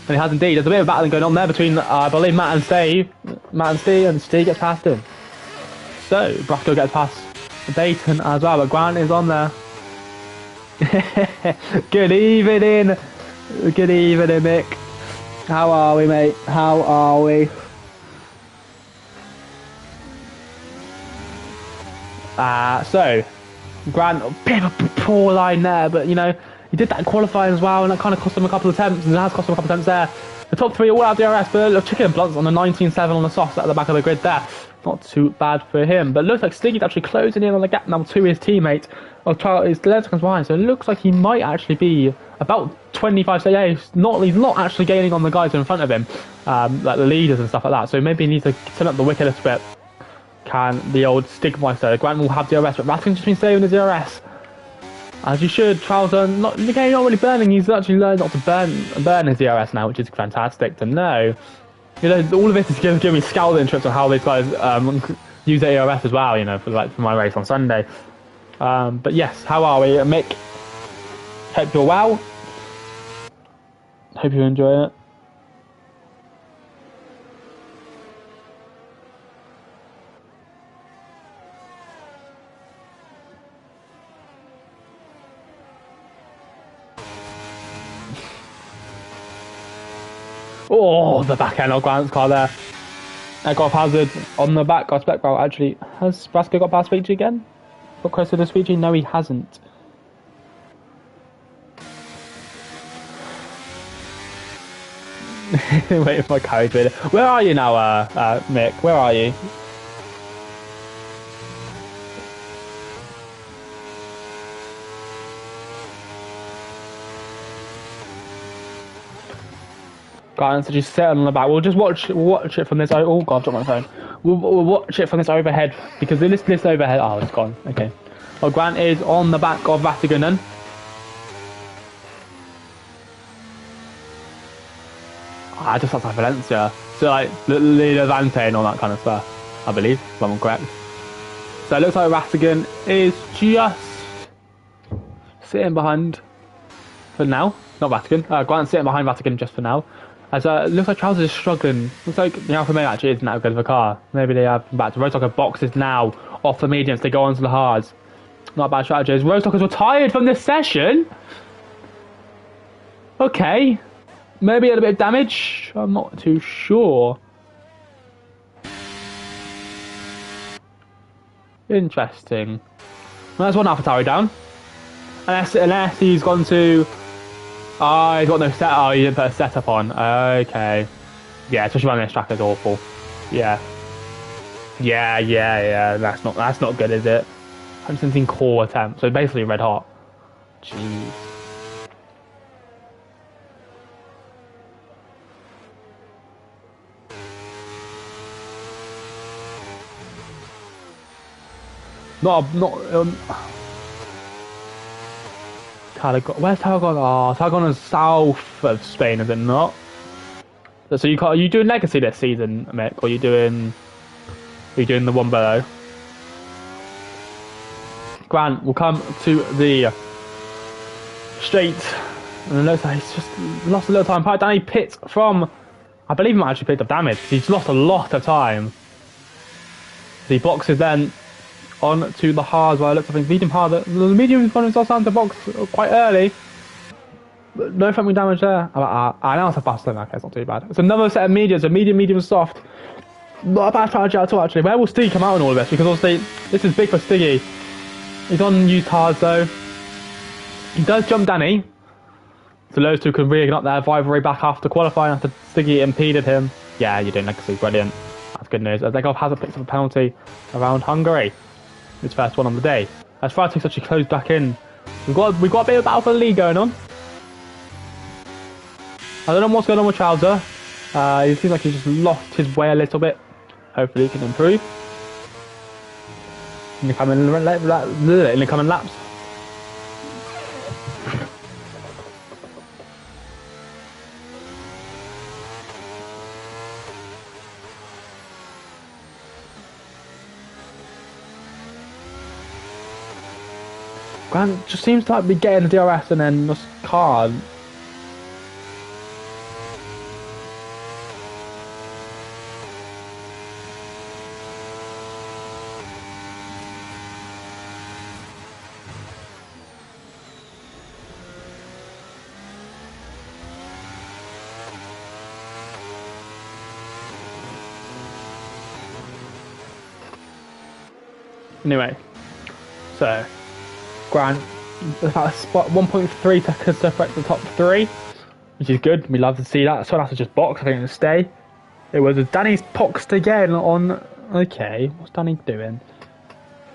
he has indeed. There's a bit of battling going on there between I believe Matt and Steve, and Steve gets past him. So Brasco gets past Dayton as well, but Grant is on there. Good evening, Mick. How are we, mate? How are we? So Grant, a bit of a poor line there, but you know he did that in qualifying as well, and that kind of cost him a couple of attempts, and it has cost him a couple of attempts there. The top three all out DRS, but chicken and blunts on the 19.7 on the softs at the back of the grid there. Not too bad for him, but it looks like Stiggy's actually closing in on the gap now to his teammate. His 11 seconds behind, so it looks like he might actually be about 25. So yeah, he's not actually gaining on the guys in front of him, like the leaders and stuff like that. So maybe he needs to turn up the wick a little bit. Can the old Stigmeister? Grant will have DRS, but Raskin's just been saving the DRS. As you should. Trouser not really burning. He's actually learned not to burn his DRS now, which is fantastic to know. You know, all of this is giving me scouting trips on how these guys use their ERS as well. You know, for my race on Sunday. But yes, how are we, Mick? Hope you're well. Hope you enjoy it. Oh, the back end of Grant's car there. Got Hazard on the back. Got spec. Well, actually, has Brasco got past Speechy again? Got closer to Speechy? No, he hasn't. Waiting for my carriage video. Where are you now, Mick? Where are you? Guys, so just sit on the back. We'll just watch it from this. Oh god, I've dropped my phone. We'll watch it from this overhead because this overhead. Oh, it's gone. Okay. Well, Grant is on the back of Vatiganen. I just outside Valencia. So like Leader Vante and all that kind of stuff. I believe, if I'm correct. So it looks like Vatigan is just sitting behind for now. Not Vatican. Grant's sitting behind Vatican just for now. As it looks like Trousers is struggling. Looks like the Alfa Romeo actually isn't that good of a car. Maybe they have back to Roadstocker boxes now off the mediums to go onto the hards. Not a bad strategy. As Roadstockers retired from this session. Okay. Maybe a little bit of damage. I'm not too sure. Interesting. Well, there's one AlphaTauri down. Unless he's gone to... Oh, he's got no set. Oh, he didn't put a setup on. Okay. Yeah, especially when this track is awful. Yeah. Yeah. That's not good, is it? 117 core attempt. So basically red hot. Jeez. Where's Tarragon? Oh, Tarragon is south of Spain, is it not? So are you doing Legacy this season, Mick? Or are you doing the one below? Grant will come to the straight, and it looks like he's just lost a little time. Danny pits from, I believe he might actually picked up damage. He's lost a lot of time. The boxes then on to the hard, well, it looks like medium hard. The medium is going to start to box quite early. But no front wing damage there. I know it's a fast lane, okay, it's not too bad. It's another set of mediums, so medium, soft. Not a bad strategy at all, actually. Where will Stiggy come out in all of this? Because obviously, this is big for Stiggy. He's on used tires though. He does jump Danny. So those two can really get up there. Rivalry back after qualifying after Stiggy impeded him. Yeah, you're doing legacy. Brilliant. That's good news. Zegov hasn't picked up a penalty around Hungary. His first one on the day. As Freitag's actually closed back in. We've got a bit of battle for the lead going on. I don't know what's going on with Chowder. He seems like he's just lost his way a little bit. Hopefully he can improve. In the coming laps. Grant just seems to like be getting the DRS and then just can't. Anyway, so Grant about a spot 1.3 seconds separate the top three, which is good. We love to see that. So that's just box. I think it'll stay. It was Danny's boxed again on. Okay, what's Danny doing?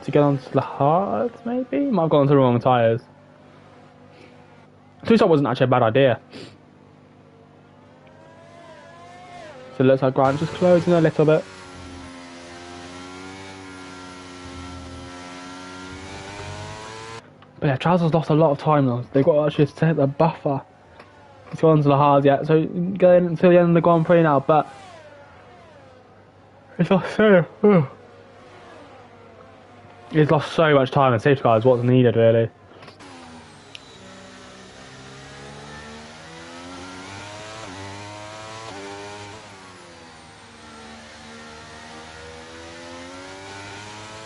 To get onto the hard, maybe? Might have gone onto the wrong tyres. Two-stop wasn't actually a bad idea. So it looks like Grant just closing a little bit. But yeah, Trousers lost a lot of time though. They've got to actually set the buffer. He's gone to the hard yet, so going until the end of the Grand Prix now, but he's lost he's lost so much time, and safety car is what's needed really.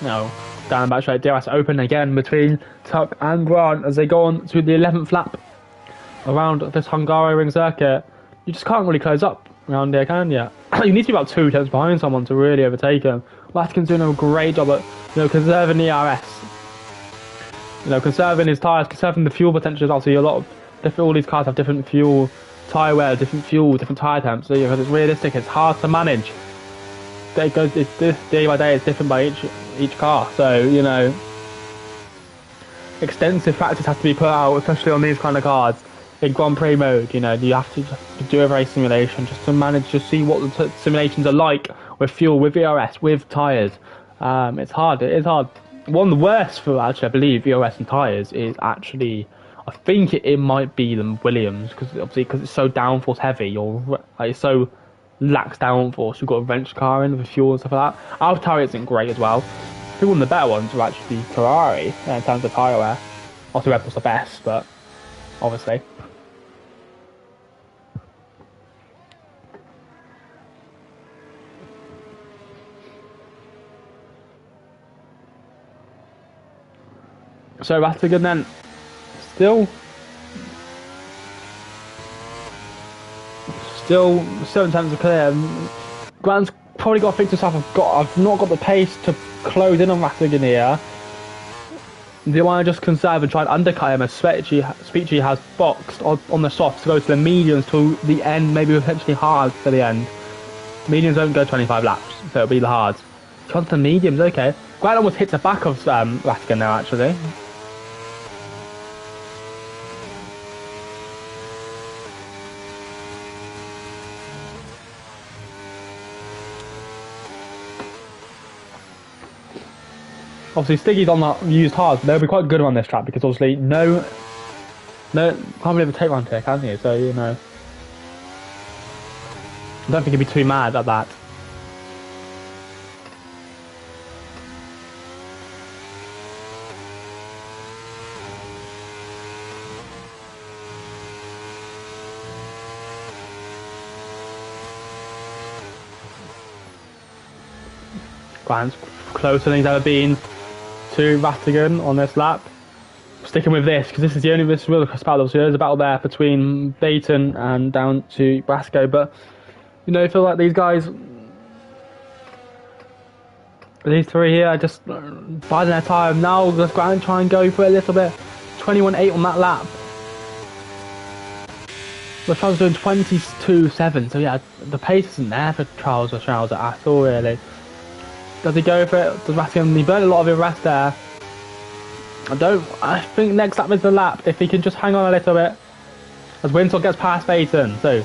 No. Down the back straight, DRS open again between Tuck and Grant as they go on to the 11th lap around this Hungary ring circuit. You just can't really close up around here, can you? You need to be about 2 tenths behind someone to really overtake him. Latkin's doing a great job at, conserving the ERS. Conserving his tyres, conserving the fuel potential as well. So a lot of different, all these cars have different fuel, tyre wear, different fuel, different tyre temps. So because it's realistic, it's hard to manage. It goes, it's day by day, it's different by each car. So extensive practice has to be put out, especially on these kind of cars in Grand Prix mode. You have to just do a race simulation just to manage to see what the simulations are like with fuel, with ERS, with tyres. It's hard. It is hard. One of the worst for actually, I believe, ERS and tyres is actually, I think it might be the Williams, because it's so downforce heavy. It's so lax downforce. You've got a wrench car in with fuel and stuff like that. AlphaTauri isn't great as well. I think one of the better ones are actually Ferrari in terms of tyre wear. Also, Red Bull's the best, but obviously. So Rattigan then still 7 tenths of clear. Grant's probably got to think to himself, I've not got the pace to close in on Rattigan here. Do you want to just conserve and try and undercut him as Speechy has boxed on the softs to go to the mediums till the end, maybe potentially hards to the end. Mediums don't go 25 laps, so it'll be the hards. Comes to the mediums, okay. Grant almost hits the back of Rattigan now actually. Obviously, Stiggy's on the used hards, but they'll be quite good on this track because obviously no, can't really overtake around here, can you? So I don't think he'd be too mad at that. Grant's closer than he's ever been to Rattigan on this lap. Sticking with this because this is the only real battle. So there's a battle there between Dayton and down to Brasco, but I feel like these guys These three here are just biding their time. Now let's go out and try and go for it a little bit. 21.8 on that lap. The Charles doing 22.7, so yeah, the pace isn't there for Charles or Charles at all, really. Does he go for it? Does Rattigan? He burned a lot of his rest there. I think next lap is the lap. If he can just hang on a little bit. As Winsor gets past Peyton, so.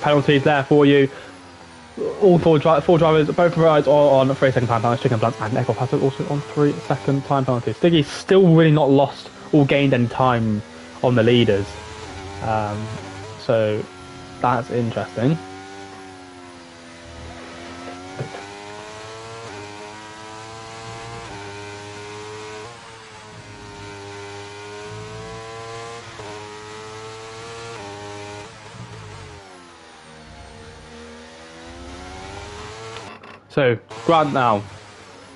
Penalties there for you. All four drivers, both rides are on 3-second time penalties. Chicken Blunt and Eckhoff has it also on 3-second time penalties. Stiggy's still really not lost or gained any time on the leaders. So that's interesting. So Grant now.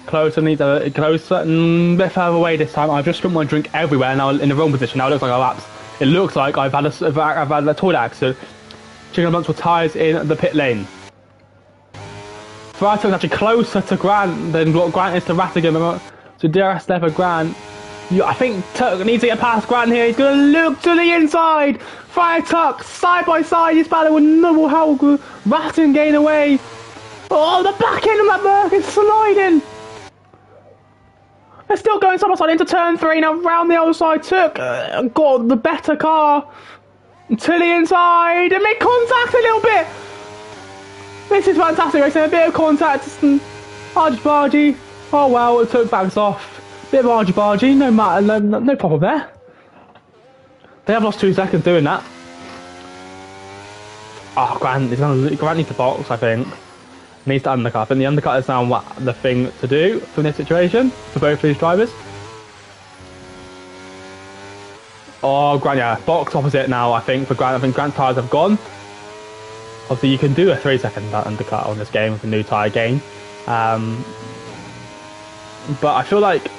Closer, needs a closer, a bit further away this time. I've just spilled my drink everywhere now in the wrong position. Now it looks like I lapsed. It looks like I've had a toilet accident. Chicken Blunts with tyres in the pit lane. Ferrari is actually closer to Grant than what Grant is to Rattigan. So DRS there for Grant. I think Tuck needs to get past Grant here. He's going to look to the inside. Fire Tuck side by side. He's battling with Noble Howell. Rattigan gain away. Oh, the back end of that Merc is sliding. They're still going side by side into turn 3 now. Round the other side, Tuck got the better car to the inside and make contact a little bit. This is fantastic racing. A bit of contact. Argy-bargy. Oh well, it took backs off. Bit of argy-bargy. No matter. No problem there. They have lost 2 seconds doing that. Oh, Grant needs to box, I think. Needs to undercut. I think the undercut is now the thing to do for this situation for both these drivers. Oh, Grant, yeah, box opposite now. I think for Grant. I think Grant's tyres have gone. Obviously, you can do a 3-second undercut on this game with a new tyre gain, but I feel like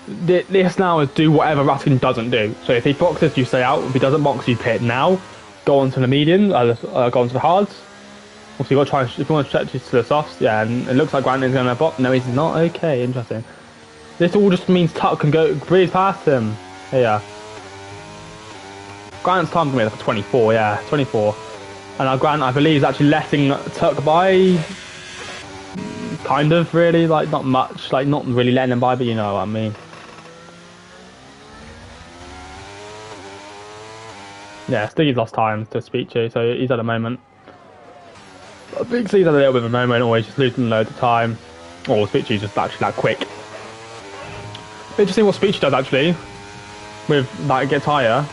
this now is do whatever Rattigan doesn't do. So if he boxes, you stay out. If he doesn't box, you pit now. Go on to the medium. Go on to the hards. Also, you got to try, if you want to stretch it to the softs, yeah, and it looks like Grant is going to box. No, he's not. Okay, interesting. This all just means Tuck can go breeze past him. Yeah. Grant's time's going to be like 24, yeah, 24. And now Grant, I believe, is actually letting Tuck by. Kind of, really, like, not much. Like, not really letting him by, but you know what I mean. Yeah, Stiggy's lost time to speak to, so he's at a moment. Big C's had a little bit of a moment, always just losing loads of time. Or Speechy's just actually that quick. Interesting what Speechy does actually with that gets higher.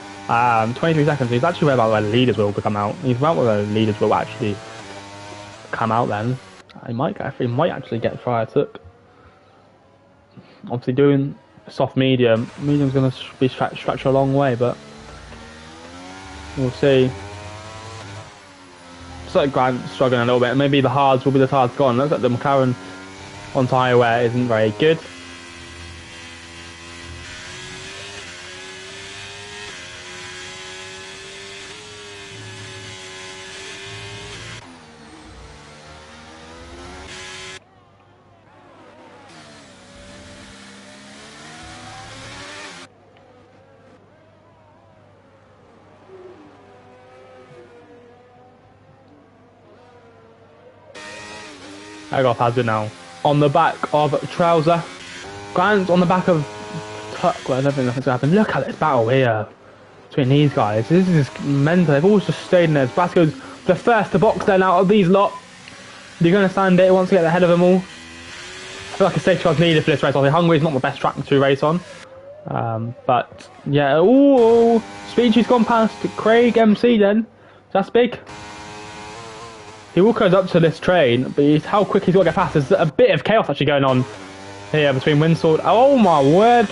23 seconds. He's actually about where the leaders will come out. He's about where the leaders will actually come out. Then he might actually get Fire Tuck. Obviously doing soft medium. Medium's going to be stretched a long way, but we'll see. Like Grant struggling a little bit, and maybe the hards will be the hards gone. Looks like the McLaren on tyre wear isn't very good. Eckhoff has it now. On the back of Trouser. Grant's on the back of Tuck. Well, I don't think nothing's going to happen. Look at this battle here between these guys. This is mental. They've all just stayed in there. Brasco's the first to box then out of these lot. You're going to stand it. He wants to get ahead of them all. I feel like a safety car's needed for this race. Obviously, Hungary is not the best track to race on. But, yeah. Ooh, Speechy's gone past Craig MC then. That's big. He will goes up to this train, but how quick he's got to get past. There's a bit of chaos actually going on here between Windsword. Oh my word!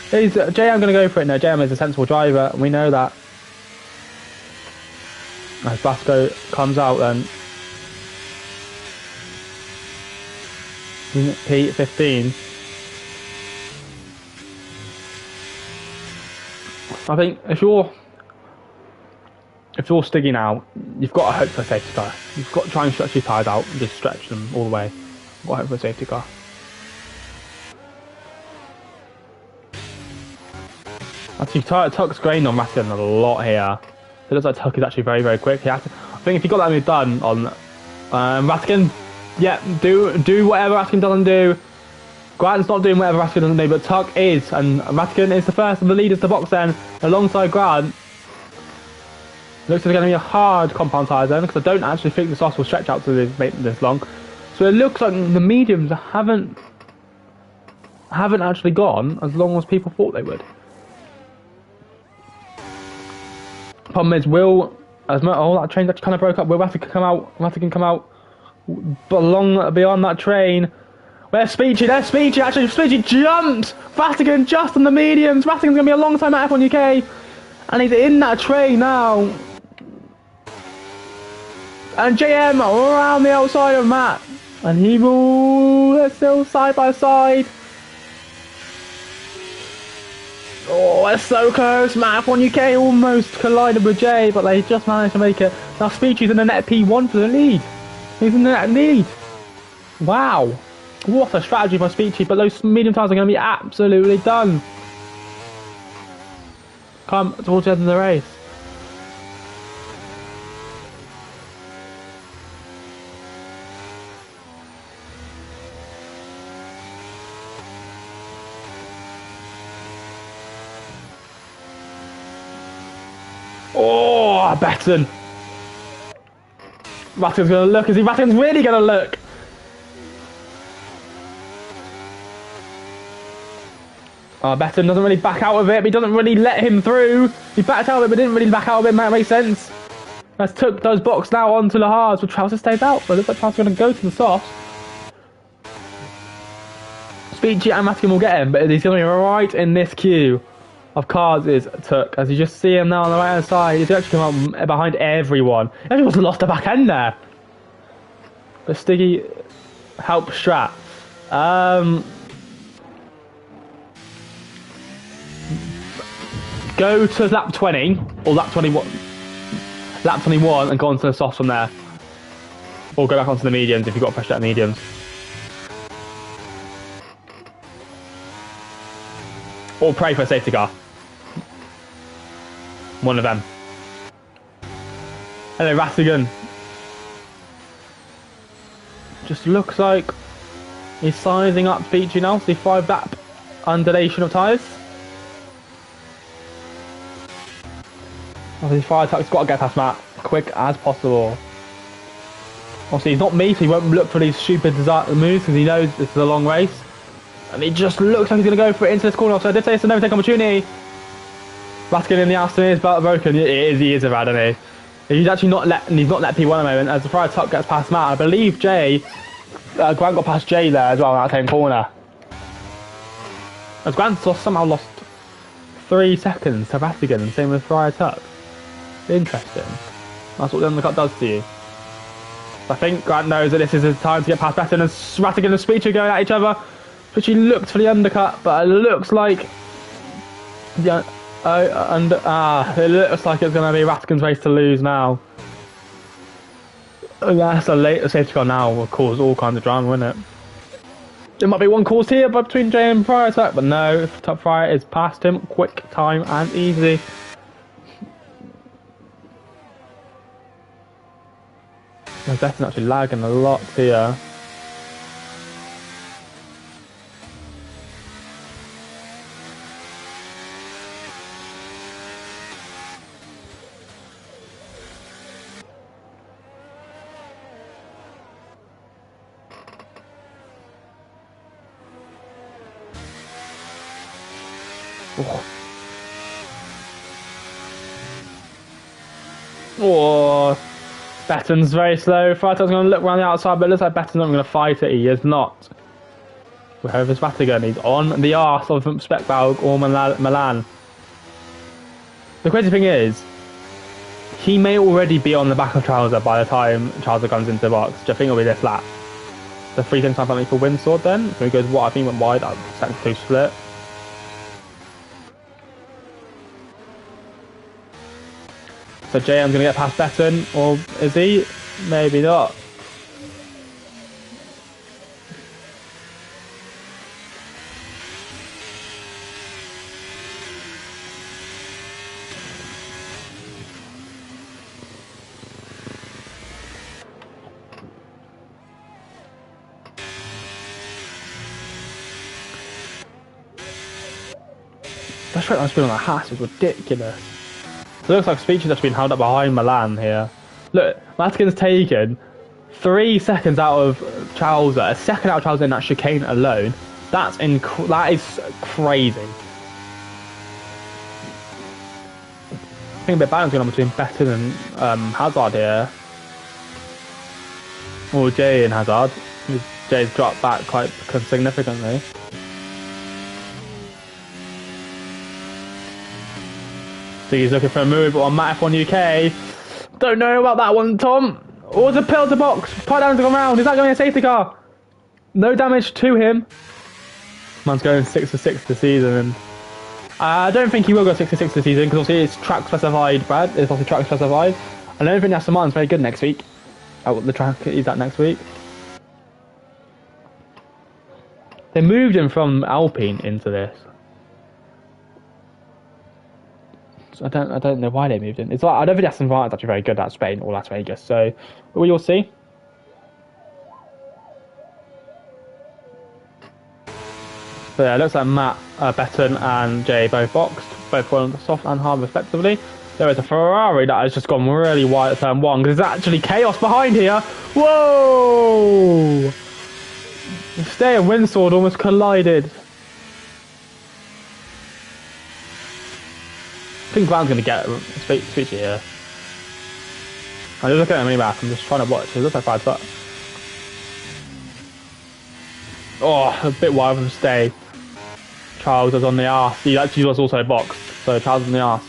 JM going to go for it now. JM is a sensible driver, and we know that. As Basco comes out then. P15. I think if you're Stiggy now, you've got to hope for a safety car. You've got to try and stretch your tyres out and just stretch them all the way. You've got to hope for a safety car. Actually, Tuck's grained on Raskin a lot here. It looks like Tuck is actually very, very quick. I think if you got that move done on Raskin, yeah, do whatever Raskin doesn't do. Grant's not doing whatever Raskin doesn't do, but Tuck is, and Raskin is the first of the leaders to box then, alongside Grant. Looks like it's going to be a hard compound tyre then, because I don't actually think the sauce will stretch out to this long. So it looks like the mediums haven't actually gone as long as people thought they would. Problem is, all that train that kind of broke up, will Vatican come out beyond that train? Where's Speechy? There's Speechy, actually. Speechy jumps! Vatican just on the mediums. Vatican's going to be a long time at F1 UK. And he's in that train now. And JM around the outside of Matt. And he will... They're still side by side. Oh, it's so close. Matt F1 UK almost collided with Jay, but they just managed to make it. Now Speechy's in the net P1 for the lead. He's in the net lead. Wow. What a strategy by Speechy, but those medium tyres are going to be absolutely done. Come towards the end of the race. Oh, Betten. Ratton's going to look. Ratton's really going to look. Betten doesn't really back out of it, but he doesn't really let him through. He backed out of it, but didn't really back out of it. That makes sense. That's took those box now onto the hards, but Trouser stays out. But it looks like Trouser's going to go to the softs. Speechy and Matigan will get him, but he's going to be right in this queue of cars is Tuck. As you just see him now on the right hand side, he's actually come up behind everyone. Everyone's lost the back end there. But Stiggy helped Strat. Go to lap 20 or lap 21. Lap 21 and go onto the softs from there. Or go back onto the mediums if you've got pressure at mediums. Or pray for a safety car. One of them. Hello, Rattigan. Just looks like he's sizing up Feature now. See 5 lap undulation of tyres. Obviously, Fire Tuck's got to get past Matt quick as possible. Obviously, he's not me, so he won't look for these stupid moves because he knows this is a long race. And he just looks like he's going to go for it into this corner. So I did say it's a no-take opportunity. Raskin in the Aston is about broken. He is a rad, isn't he? He's actually not let P1 at the moment as the Fire Tuck gets past Matt. I believe Grant got past Jay there as well in that same corner. As Grant somehow lost 3 seconds to Rattigan, and same with Fire Tuck. Interesting. That's what the undercut does to you. I think Grant knows that this is his time to get past Betten, and Rattigan and Speechy are going at each other. Speechy looked for the undercut, but it looks like it looks like it's going to be Rattigan's race to lose now. That's a late safety car now will cause all kinds of drama, wouldn't it? There might be one cause here between Jay and Fire Tuck, but no, Top Fire is past him, quick, time and easy. Betten's actually lagging a lot here. Oh, Betten's very slow. Firetuck's going to look around the outside, but it looks like Betten's not going to fight it. He is not. Wherever's Rattigan, he's on the arse of Speckbalg or Milan. The crazy thing is, he may already be on the back of Trouser by the time Trouser comes into the box, which I think will be this lap. The 3 things time penalty for Windsword then. So he goes, what I think went wide, that second 2 split. So JM's going to get past Betten, or is he? Maybe not. That straight line speed on that Haas is ridiculous. So it looks like Speech has actually been held up behind Milan here. Look, Matkin's taken 3 seconds out of Charles, a second out of Charles in that chicane alone. That is crazy. I think a bit of balance going on between Betten and Hazard here. Or Jay and Hazard. Jay's dropped back quite significantly. So he's looking for a move on Matt F1 UK. Don't know about that one, Tom. Or the pill to box. Put down to go round. Is that going to a safety car? No damage to him. Man's going 6 for 6 this season. I don't think he will go 6 for 6 this season because obviously it's track specified, Brad. It's obviously track specified. I don't think Aston Martin's very good next week. Oh, the track is that next week. They moved him from Alpine into this. So I don't know why they moved him. It's like I don't think Aston Martin's actually very good at Spain or Las Vegas. So we'll see. So yeah, it looks like Matt, Betten and Jay both boxed, both on soft and hard respectively. There is a Ferrari that has just gone really wide at turn 1 because there's actually chaos behind here. Whoa! Stay and Windsword almost collided. I think Brown's going to get Speechy here. I'm just looking at the minimap, I'm just trying to watch. It looks like 5 foot. Oh, a bit wide from Stay. Charles is on the arse. He actually was also boxed, so Charles is on the arse.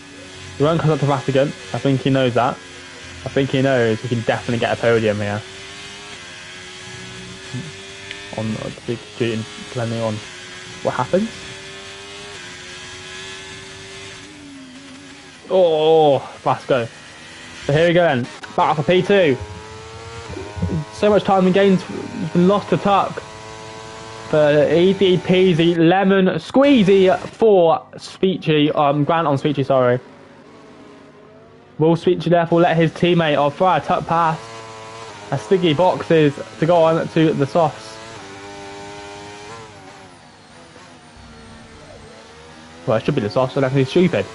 He won't come up to Vatican. I think he knows that. I think he knows he can definitely get a podium here. On depending on what happens. Oh, Vasco. So here we go then. Back up for P2. So much time and gains been lost to Tuck. For easy peasy lemon squeezy for Speechy, Grant on Speechy, sorry. Will Speechy therefore let his teammate or fire Tuck pass as Sticky boxes to go on to the softs? Well, it should be the softs, so definitely stupid.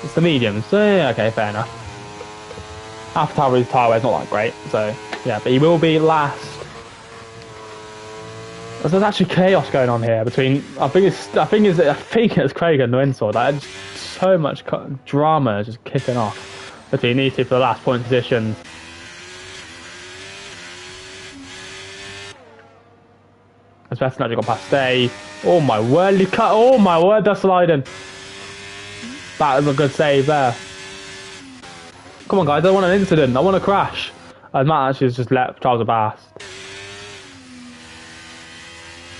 It's the mediums, so yeah, okay, fair enough. After his tyre is not that great, so yeah, but he will be last. There's actually chaos going on here between. I think it's Craig and the Windsword. Like, so much drama just kicking off between these two for the last point positions. Especially now you got past Stay. Oh my word, you cut! Oh my word, that's sliding. That was a good save there. Come on, guys! I don't want an incident. I want a crash. And Matt actually has just let Charles pass.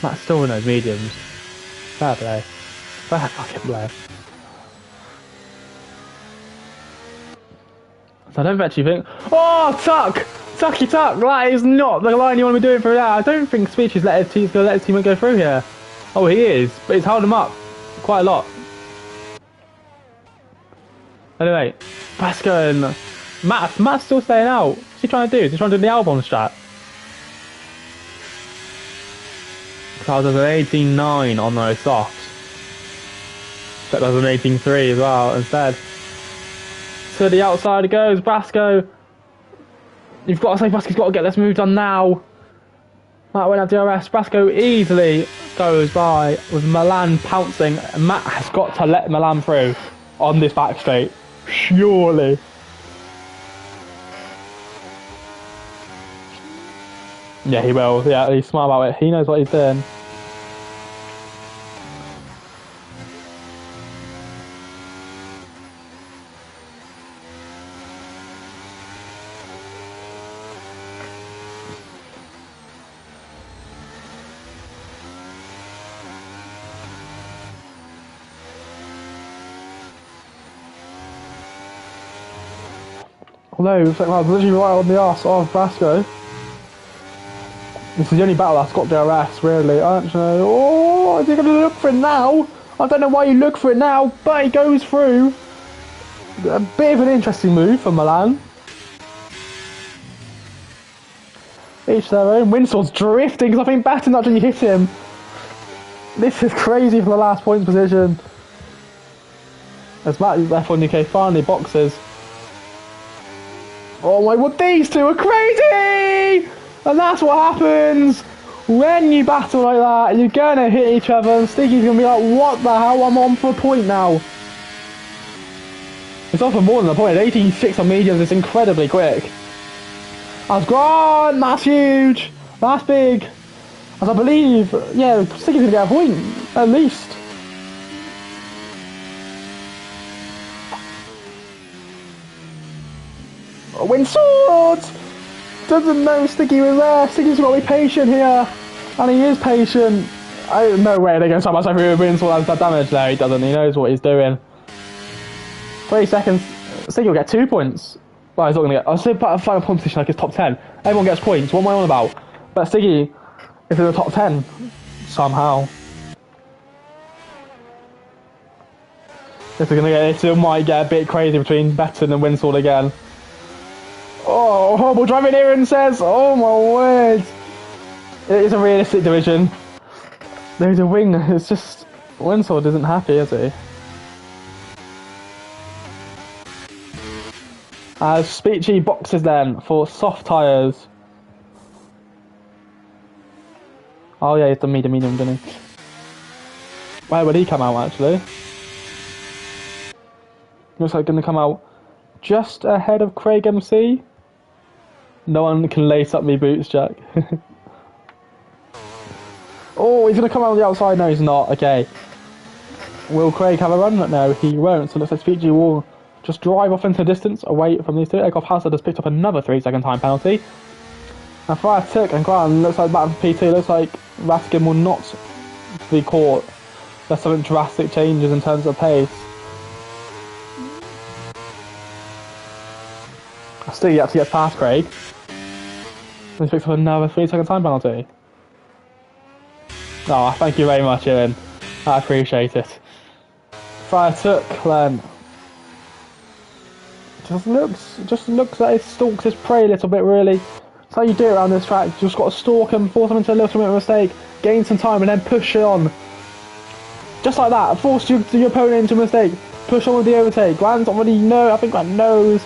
Matt's still in those mediums. Fair play. Fair fucking play. So I don't actually think... Oh, Tuck! Tucky Tuck! That is not the line you want to be doing for that. I don't think Speech is going to let his team go through here. Oh, he is. But he's held him up quite a lot. Anyway, Vasco and Matt's still staying out. What's he trying to do? Is he trying to do the Albon strat? Charles has an 18.9 on those softs. Check has an 18.3 as well instead. To the outside it goes, Vasco. You've got to say Vasco's got to get this move done now. Matt went out DRS. Vasco easily goes by with Milan pouncing. Matt has got to let Milan through on this back straight. Surely. Yeah, he will. Yeah, he's smart about it. He knows what he's doing. Although, it's like, well, literally right on the arse of Vasco. This is the only battle that's got DRS, really. Actually, oh, is he going to look for it now? I don't know why you look for it now, but he goes through. A bit of an interesting move from Milan. Each their own. Windsword's drifting because I think Batten actually hit him. This is crazy for the last points position. As Matt F1 UK finally boxes. Oh my, what, these two are crazy! And that's what happens when you battle like that. You're gonna hit each other and Stiggy's gonna be like, what the hell, I'm on for a point now. It's also more than a point, 86 on mediums, it's incredibly quick. That's Grant, that's huge, that's big. As I believe, yeah, Stiggy's gonna get a point, at least. Windsword! Doesn't know Sticky was there. Sticky's got to be patient here. And he is patient. No way they're going to stop myself with Windsword has that damage there. He doesn't. He knows what he's doing. 3 seconds. Sticky will get 2 points. Well, he's not going to get... I'll say about a final point position like it's top 10. Everyone gets points. What am I on about? But Sticky is in the top 10. Somehow. It might get a bit crazy between Betten and Windsword again. Oh, horrible driving here and says, oh my word. It is a realistic division. There's a wing, it's just, Windsword isn't happy, is he? As Speechy boxes then for soft tyres. Oh yeah, he's the medium, didn't he? Where would he come out actually? Looks like going to come out just ahead of Craig MC. No one can lace up me boots, Jack. Oh, he's going to come out on the outside. No, he's not. Okay. Will Craig have a run? No, he won't. So it looks like PG will just drive off into the distance away from these two. Eckhoff Hazard has picked up another 3-second time penalty. And Fryer Tick and Grant looks like back for P2. Looks like Raskin will not be caught. There's some drastic changes in terms of pace. Still yet to get past Craig. He's picked up another 3-second time penalty. Oh, thank you very much, Ian. I appreciate it. Fryer Took then. Just looks like it stalks his prey a little bit, really. That's how you do it around this track. You just got to stalk him, force him into a little bit of a mistake, gain some time, and then push it on. Just like that. Force your opponent into a mistake. Push on with the overtake. Grant's already know. I think Grant knows.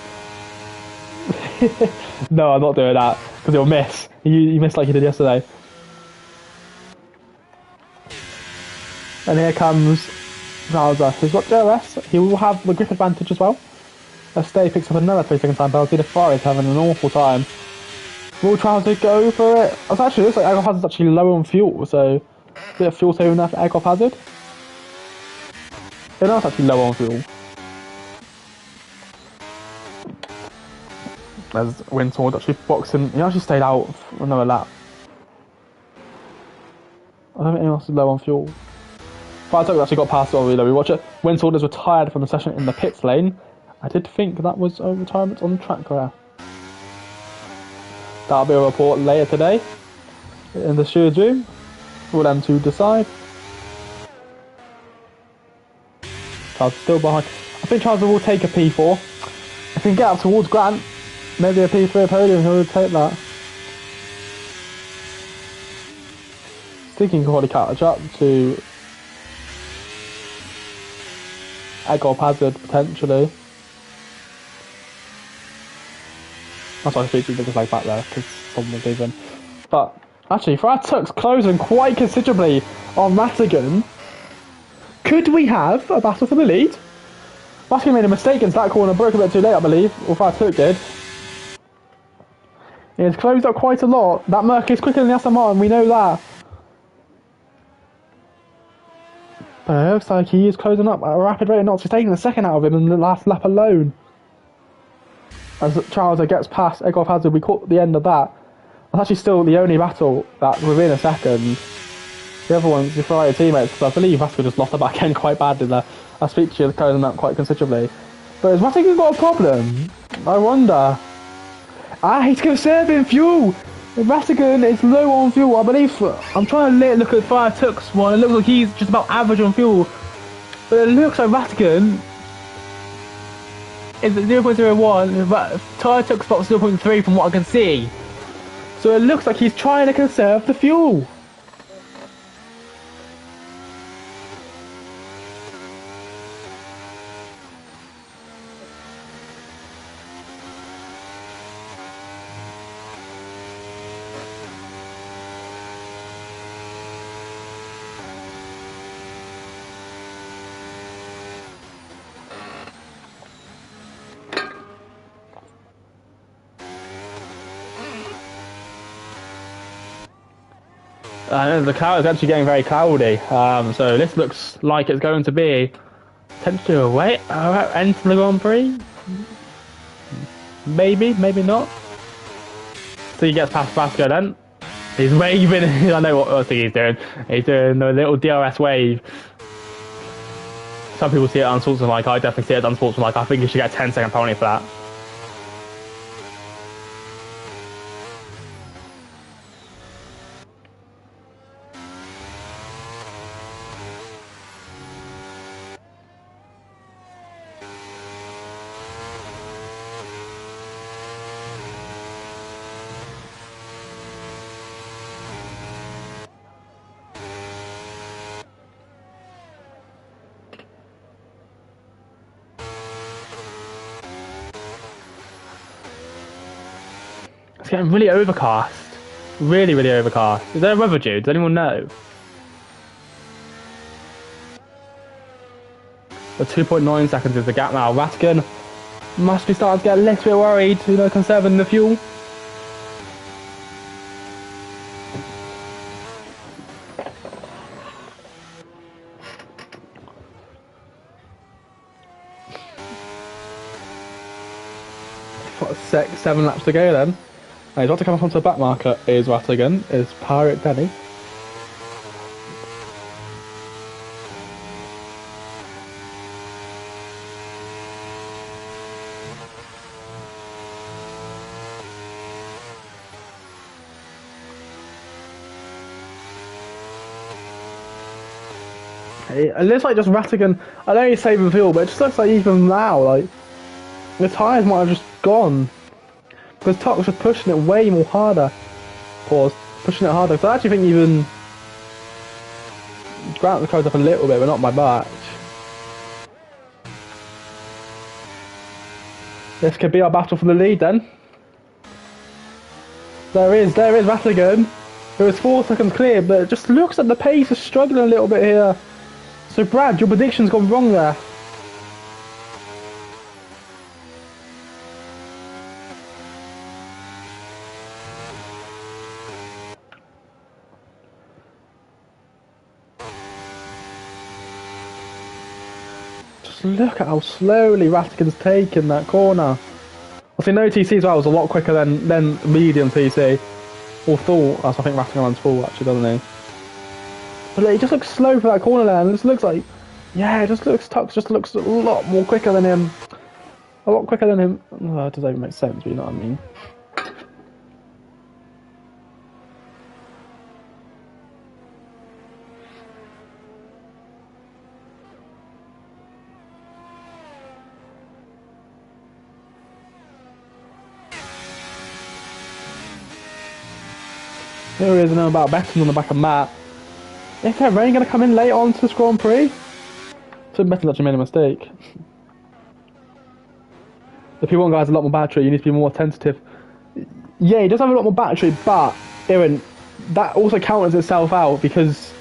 No, I'm not doing that because he'll miss. You missed like you did yesterday. And here comes Zalza. He's got DRS. He will have the grip advantage as well. Stay picks up another 3-second time penalty. The Ferrari is having an awful time. Will Trouser go for it? It actually looks like Eckhoff Hazard's actually low on fuel, so a bit of fuel saving there for Eckhoff Hazard. They're not actually low on fuel. There's Windsword actually boxing. He actually stayed out for another lap. I don't think anyone else is low on fuel. But I think we actually got past it already. We watch it. Windsword is retired from the session in the pits lane. I did think that was a retirement on track there. That'll be a report later today in the stewards room for them to decide. Charles is still behind. I think Charles will take a P4. If he can get up towards Grant, maybe a P3 podium, he'll take that. Thinking he can probably catch up to Eckhoff Hazard potentially. That's why I speak to just like back there because someone was leaving. But actually, Fryer Tuck's closing quite considerably on Matigan. Could we have a battle for the lead? Matigan made a mistake into that corner, broke a bit too late, I believe. Or Fryer Tuck did. He has closed up quite a lot. That Merc is quicker than the Aston Martin, we know that. But it looks like he is closing up at a rapid rate of knots. He's taking the second out of him in the last lap alone. As Charles gets past Eckhoff Hazard, we caught the end of that. That's actually still the only battle that within a second. The other one's the Ferrari teammates, because I believe Vasco just lost the back end quite badly there. I speak to you closing up quite considerably. But has Matigan got a problem? I wonder. Ah, he's conserving fuel. Ratigan is low on fuel, I believe. I'm trying to look at Fire Tuck's one. It looks like he's just about average on fuel. But it looks like Ratigan is at 0.01, but Fire Tuck's about 0.3 from what I can see. So it looks like he's trying to conserve the fuel. The cloud is actually getting very cloudy, so this looks like it's going to be potentially a wait enter the Grand Prix. Maybe, maybe not. So he gets past Vasco then. He's waving. I know what thing he's doing. He's doing the little DRS wave. Some people see it unsportsmanlike. I definitely see it unsportsmanlike. I think he should get a 10-second penalty for that. It's getting really overcast. Really, really overcast. Is there a weather due? Does anyone know? The 2.9 seconds is the gap now. Rattigan must be starting to get a little bit worried, you know, conserving the fuel. What, 7 laps to go then. He's about to come up onto the back marker is Rattigan, is Pirate Denny. It looks like just Rattigan, I know he's saving fuel, but it just looks like even now, like, the tyres might have just gone. Because Tuck was just pushing it way more harder. Pause. Pushing it harder. So I actually think even Grant the code up a little bit, but not by much. This could be our battle for the lead then. There is Rattigan. There is 4 seconds clear, but it just looks like the pace is struggling a little bit here. So Brad, your prediction's gone wrong there. Just look at how slowly Rattigan's taken that corner. I see no TC as well was a lot quicker than medium TC. Or thought, I think Rattigan runs full actually, doesn't he? But he just looks slow for that corner there, and it just looks like, yeah, it just looks, Tux just looks a lot more quicker than him. A lot quicker than him. Oh, it doesn't even make sense, but you know what I mean. There he is, now about Betton on the back of Matt. Is that rain going to come in late on to this Grand Prix? So Betton's actually made a mistake. If you want guys a lot more battery, you need to be more attentive. Yeah, he does have a lot more battery, but Aaron, that also counters itself out because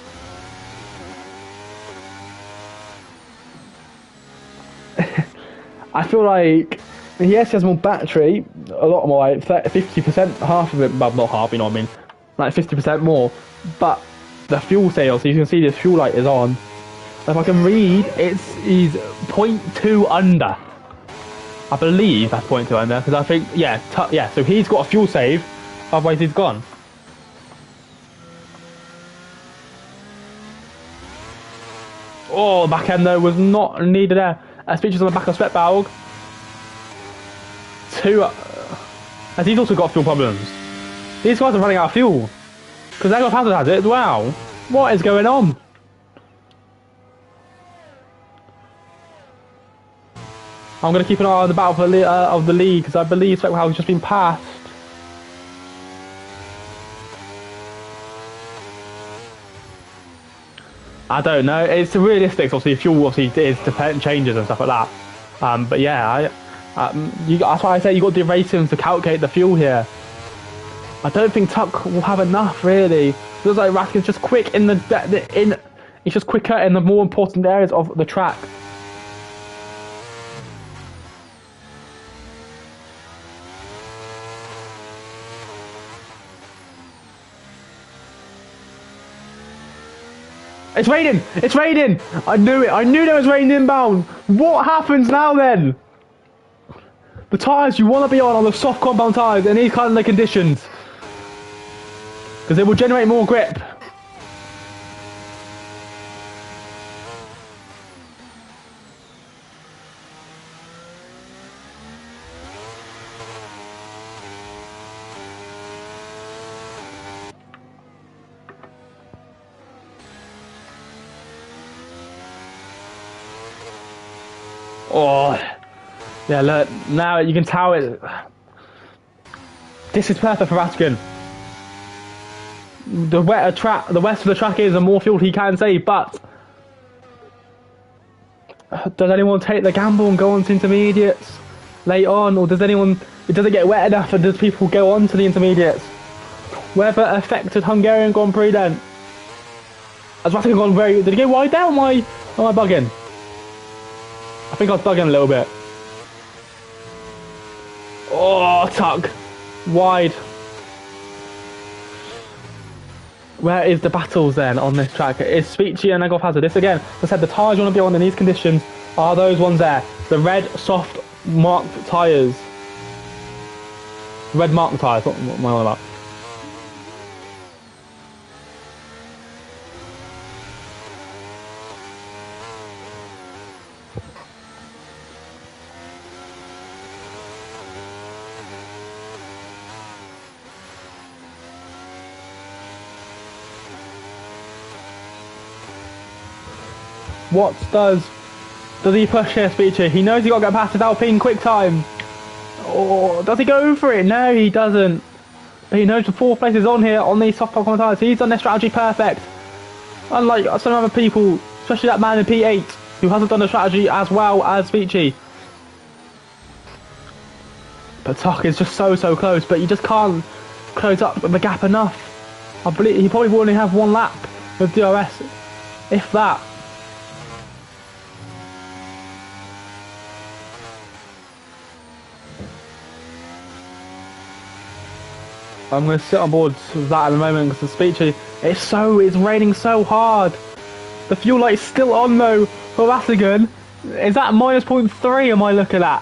I feel like yes, he has more battery, a lot more, like 50%, half of it, well, not half, you know what I mean, like 50% more, but the fuel sale, so you can see this fuel light is on. If I can read, he's 0.2 under. I believe that's 0.2 under, because I think, yeah, so he's got a fuel save, otherwise he's gone. Oh, the back end though was not needed there. Features on the back of Svetbalg. two... Has he's also got fuel problems? These guys are running out of fuel. Because Eggoff Hazard has it as well. What is going on? I'm going to keep an eye on the battle of the league because I believe Spectre has just been passed. I don't know. It's realistic. Obviously, fuel obviously changes and stuff like that. But yeah, that's why I say you got to do ratings to calculate the fuel here. I don't think Tuck will have enough really. Feels like Raskin's just quick in he's just quicker in the more important areas of the track. It's raining! It's raining! I knew it! I knew there was rain inbound! What happens now then? The tyres you want to be on the soft compound tyres in these kind of conditions. Because they will generate more grip. Oh, yeah, look, now you can tell it. This is perfect for Raskin. The wetter track, the west of the track is, the more fuel he can save, but does anyone take the gamble and go on to intermediates late on, or does anyone, it doesn't get wet enough and does people go on to the intermediates? Weather affected Hungarian Grand Prix then. Has Raskin gone did he go wide there, or am I bugging? I think I was bugging a little bit. Oh, Tuck. Wide. Where is the battles then on this track? It's Speechy and Eggoff Hazard. This again, as I said, the tyres you want to be on in these conditions are those ones there. The red, soft, marked tyres. Red marked tyres, what am I on about? What does he push here, Speechy? He knows he got to get past his Alpine quick time. Or does he go for it? No, he doesn't. But he knows the 4th place is on here on these soft popcorn tyres. He's done their strategy perfect. Unlike some other people, especially that man in P8, who hasn't done the strategy as well as Speechy. But Tuck is just so close, but you just can't close up the gap enough. I believe he probably will only have 1 lap with DRS, if that. I'm going to sit on board with that at the moment because the Speechy, it's raining so hard. The fuel light is still on though for Raskin. Is that minus 0.3 am I looking at?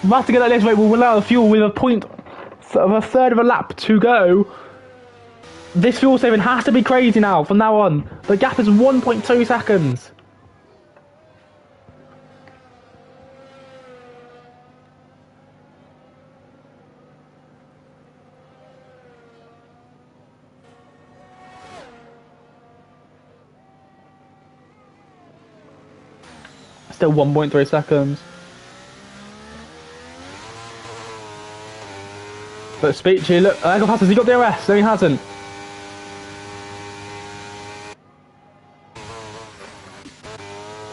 Raskin at this rate will allow the fuel with a third of a lap to go. This fuel saving has to be crazy now from now on. The gap is 1.2 seconds. Still 1.3 seconds. But Speechy, look, has he got DRS? No, he hasn't.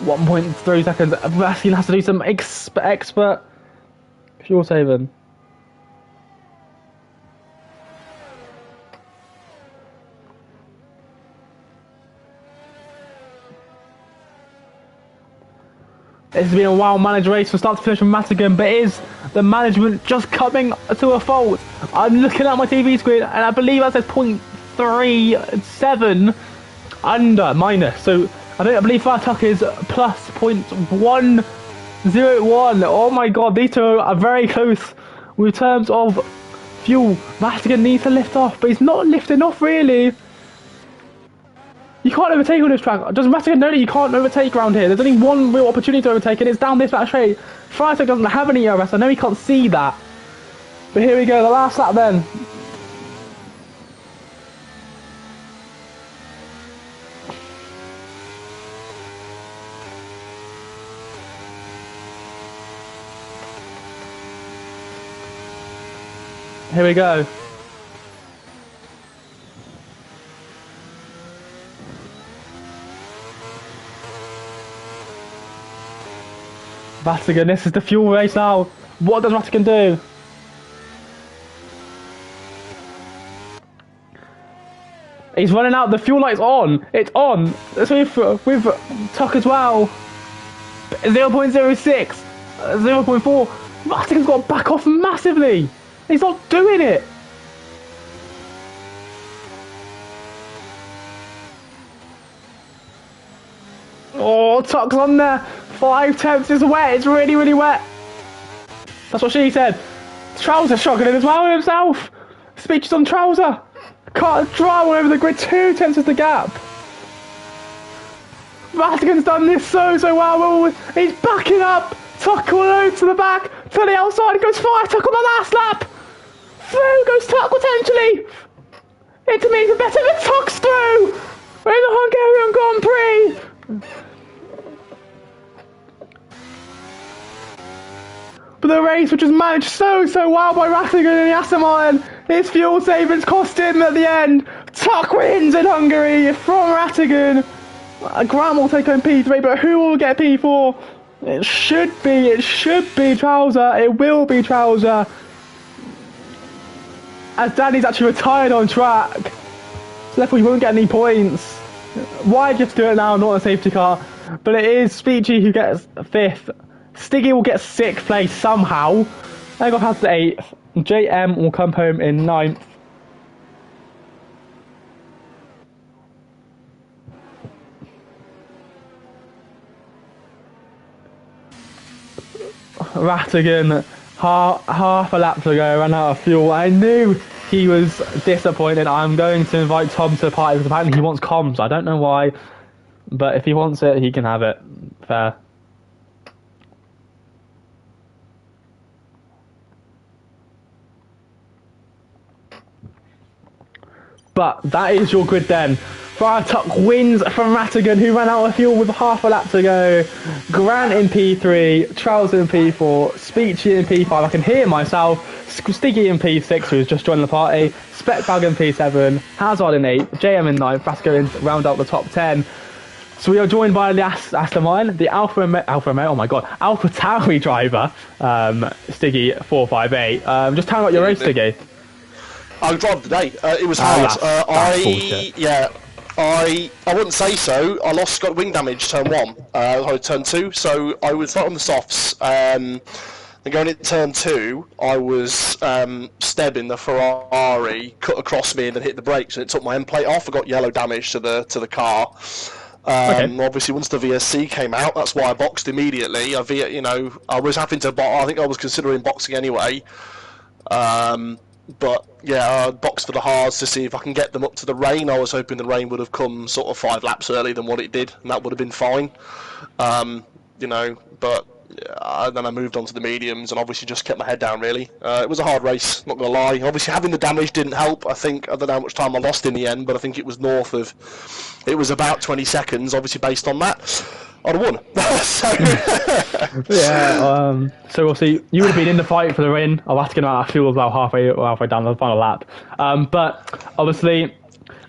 .3 seconds. Raskin has to do some expert fuel saving. This has been a well-managed race from start to finish from Madigan, but is the management just coming to a fault? I'm looking at my TV screen and I believe that says 0.37 minus. So I believe Tuck is plus 0.101. Oh my god, these two are very close with terms of fuel. Madigan needs to lift off, but he's not lifting off really. You can't overtake on this track. Does Rattigan know that you can't overtake around here? There's only one real opportunity to overtake, and it's down this back straight. Freitag doesn't have any ERS. I know he can't see that. But here we go, the last lap then. Here we go. Rattigan, this is the fuel race now. What does Rattigan do? He's running out. The fuel light's on. It's on. It's with Tuck as well. 0.06, 0.4. Rattigan's got to back off massively. He's not doing it. Oh, Tuck's on there. 5 tenths is wet. It's really, really wet. That's what she said. Trouser shocking it as well himself. Speeches on Trouser. Can't drive all over the grid. 2 tenths is the gap. Rattigan's done this so well. He's backing up. Tuck all over to the back. To the outside. Goes Freitag on the last lap. Through goes Tuck potentially. Into me even better than Tuck's through. We're in the Hungarian Grand Prix. But the race, which was managed so well by Rattigan and the Aston Martin, his fuel savings cost him at the end. Tuck wins in Hungary from Rattigan. Graham will take home P3, but who will get P4? It should be Trouser. It will be Trouser. As Danny's actually retired on track. So therefore he won't get any points. Why just do it now, not a safety car? But it is Speechy who gets 5th. Stiggy will get 6th place somehow. Eggoff has the 8th. JM will come home in 9th. Rattigan, half a lap to go, ran out of fuel. I knew he was disappointed. I'm going to invite Tom to the party because apparently he wants comms. I don't know why, but if he wants it, he can have it. Fair. But that is your grid then. Freitag wins from Rattigan, who ran out of fuel with half a lap to go. Grant in P3, Trouser in P4, Speechy in P5. I can hear myself. Stiggy in P6, who's just joined the party. Speckbag in P7, Hazard in 8, JM in 9. Frasco in round out the top 10. So we are joined by the Aston Martin, the Alpha Tauri driver, Stiggy 458. Just tell me about your race, Stiggy. I drove today. It was hard. I wouldn't say so. Got wing damage turn 1, turn 2. So I was right on the softs. Then going into turn 2, I was stebbing the Ferrari, cut across me and then hit the brakes, and it took my end plate off. I got yellow damage to the car. Obviously, once the VSC came out, that's why I boxed immediately. I was having to. I think I was considering boxing anyway. But yeah, I boxed for the hards to see if I can get them up to the rain. I was hoping the rain would have come sort of 5 laps earlier than what it did, and that would have been fine. But then I moved on to the mediums and obviously just kept my head down, really. It was a hard race, not going to lie. Obviously, having the damage didn't help. I don't know how much time I lost in the end, but I think it was it was about 20 seconds, obviously, based on that. I'd have won. Yeah, so we'll see. You would have been in the fight for the win. I was asking about fuel as well halfway down the final lap. But obviously,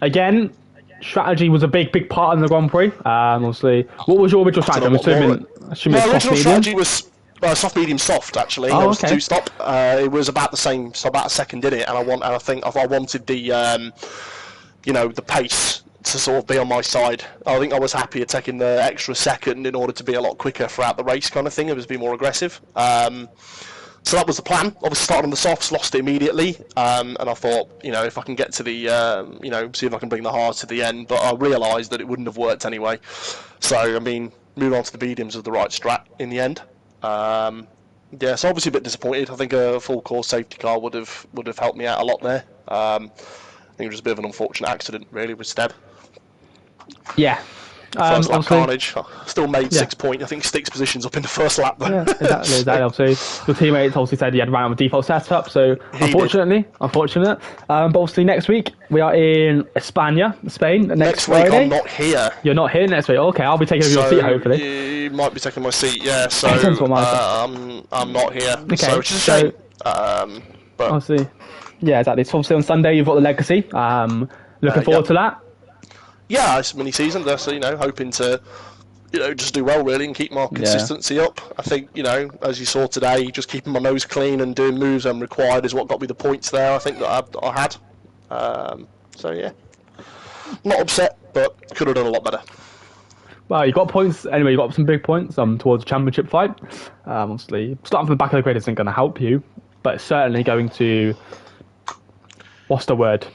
again, strategy was a big part in the Grand Prix. Obviously, what was your original strategy? My original strategy was soft, medium, soft. Actually, it was 2-stop. It was about the same, so about a second in it, and I wanted the the pace to sort of be on my side. I think I was happy at taking the extra second in order to be a lot quicker throughout the race, kind of thing. It was be more aggressive. So that was the plan. Obviously started on the softs, lost it immediately, and I thought, if I can get to the, see if I can bring the hards to the end. But I realised that it wouldn't have worked anyway. So moving on to the mediums was the right strat in the end. So obviously a bit disappointed. I think a full course safety car would have helped me out a lot there. I think it was a bit of an unfortunate accident, really, with Steb. Yeah. First lap obviously, carnage. Still made 6 points. I think 6 positions up in the first lap though. Yeah, exactly. Obviously, your teammates obviously said you had ran with default setup, so unfortunate. But obviously next week we are in España, Spain. Next week Friday. I'm not here. You're not here next week. Okay, I'll be taking over your seat hopefully. You might be taking my seat, yeah. So I'm not here. Okay, so which is a shame. But obviously, yeah, exactly. So obviously on Sunday you've got the Legacy. Looking forward to that. Yeah, it's mini season. So hoping to just do well really and keep my consistency up. I think as you saw today, just keeping my nose clean and doing moves I'm required is what got me the points there. I think that I had. So yeah, not upset, but could have done a lot better. Well, you got points anyway. You got some big points towards the championship fight. Obviously, starting from the back of the grid isn't going to help you, but it's certainly going to. What's the word?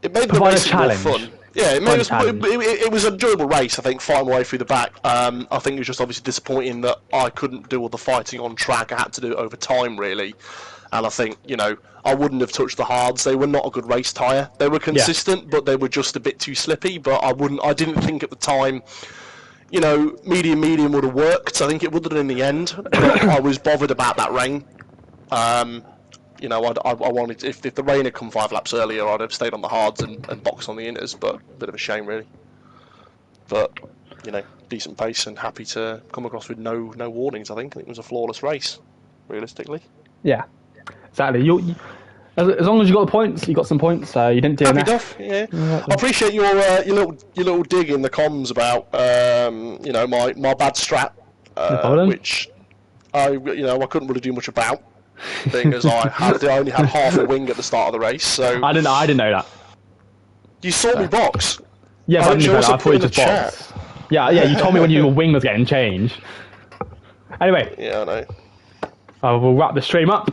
It made the race more fun. Yeah, it was an enjoyable race, I think, fighting my way through the back. I think it was just obviously disappointing that I couldn't do all the fighting on track. I had to do it over time, really. And I think, I wouldn't have touched the hards. They were not a good race tyre. They were consistent, but they were just a bit too slippy. But I didn't think at the time, medium would have worked. I think it would have done in the end. But I was bothered about that rain. I wanted if the rain had come 5 laps earlier, I'd have stayed on the hards and boxed on the inters. But a bit of a shame, really. But decent pace and happy to come across with no warnings. I think it was a flawless race, realistically. Yeah, exactly. As long as you got the points, you got some points. You didn't do enough. Yeah. I appreciate your little dig in the comms about my bad strat, which I couldn't really do much about. Because I only had half a wing at the start of the race, so I didn't know that. You saw me box. Yeah, but I thought you just boxed. Yeah. You told me when your wing was getting changed. Anyway. Yeah, I know. We'll wrap the stream up.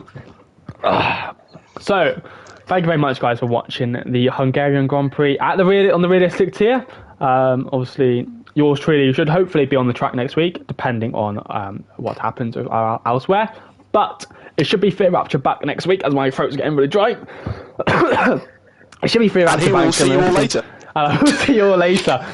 So, thank you very much, guys, for watching the Hungarian Grand Prix on the realistic tier. Obviously, yours truly should hopefully be on the track next week, depending on what happens elsewhere. But it should be Fear Rapture back next week, as my throat's getting really dry. It should be Fear Rapture back. And we'll see you all later. We'll see you all later.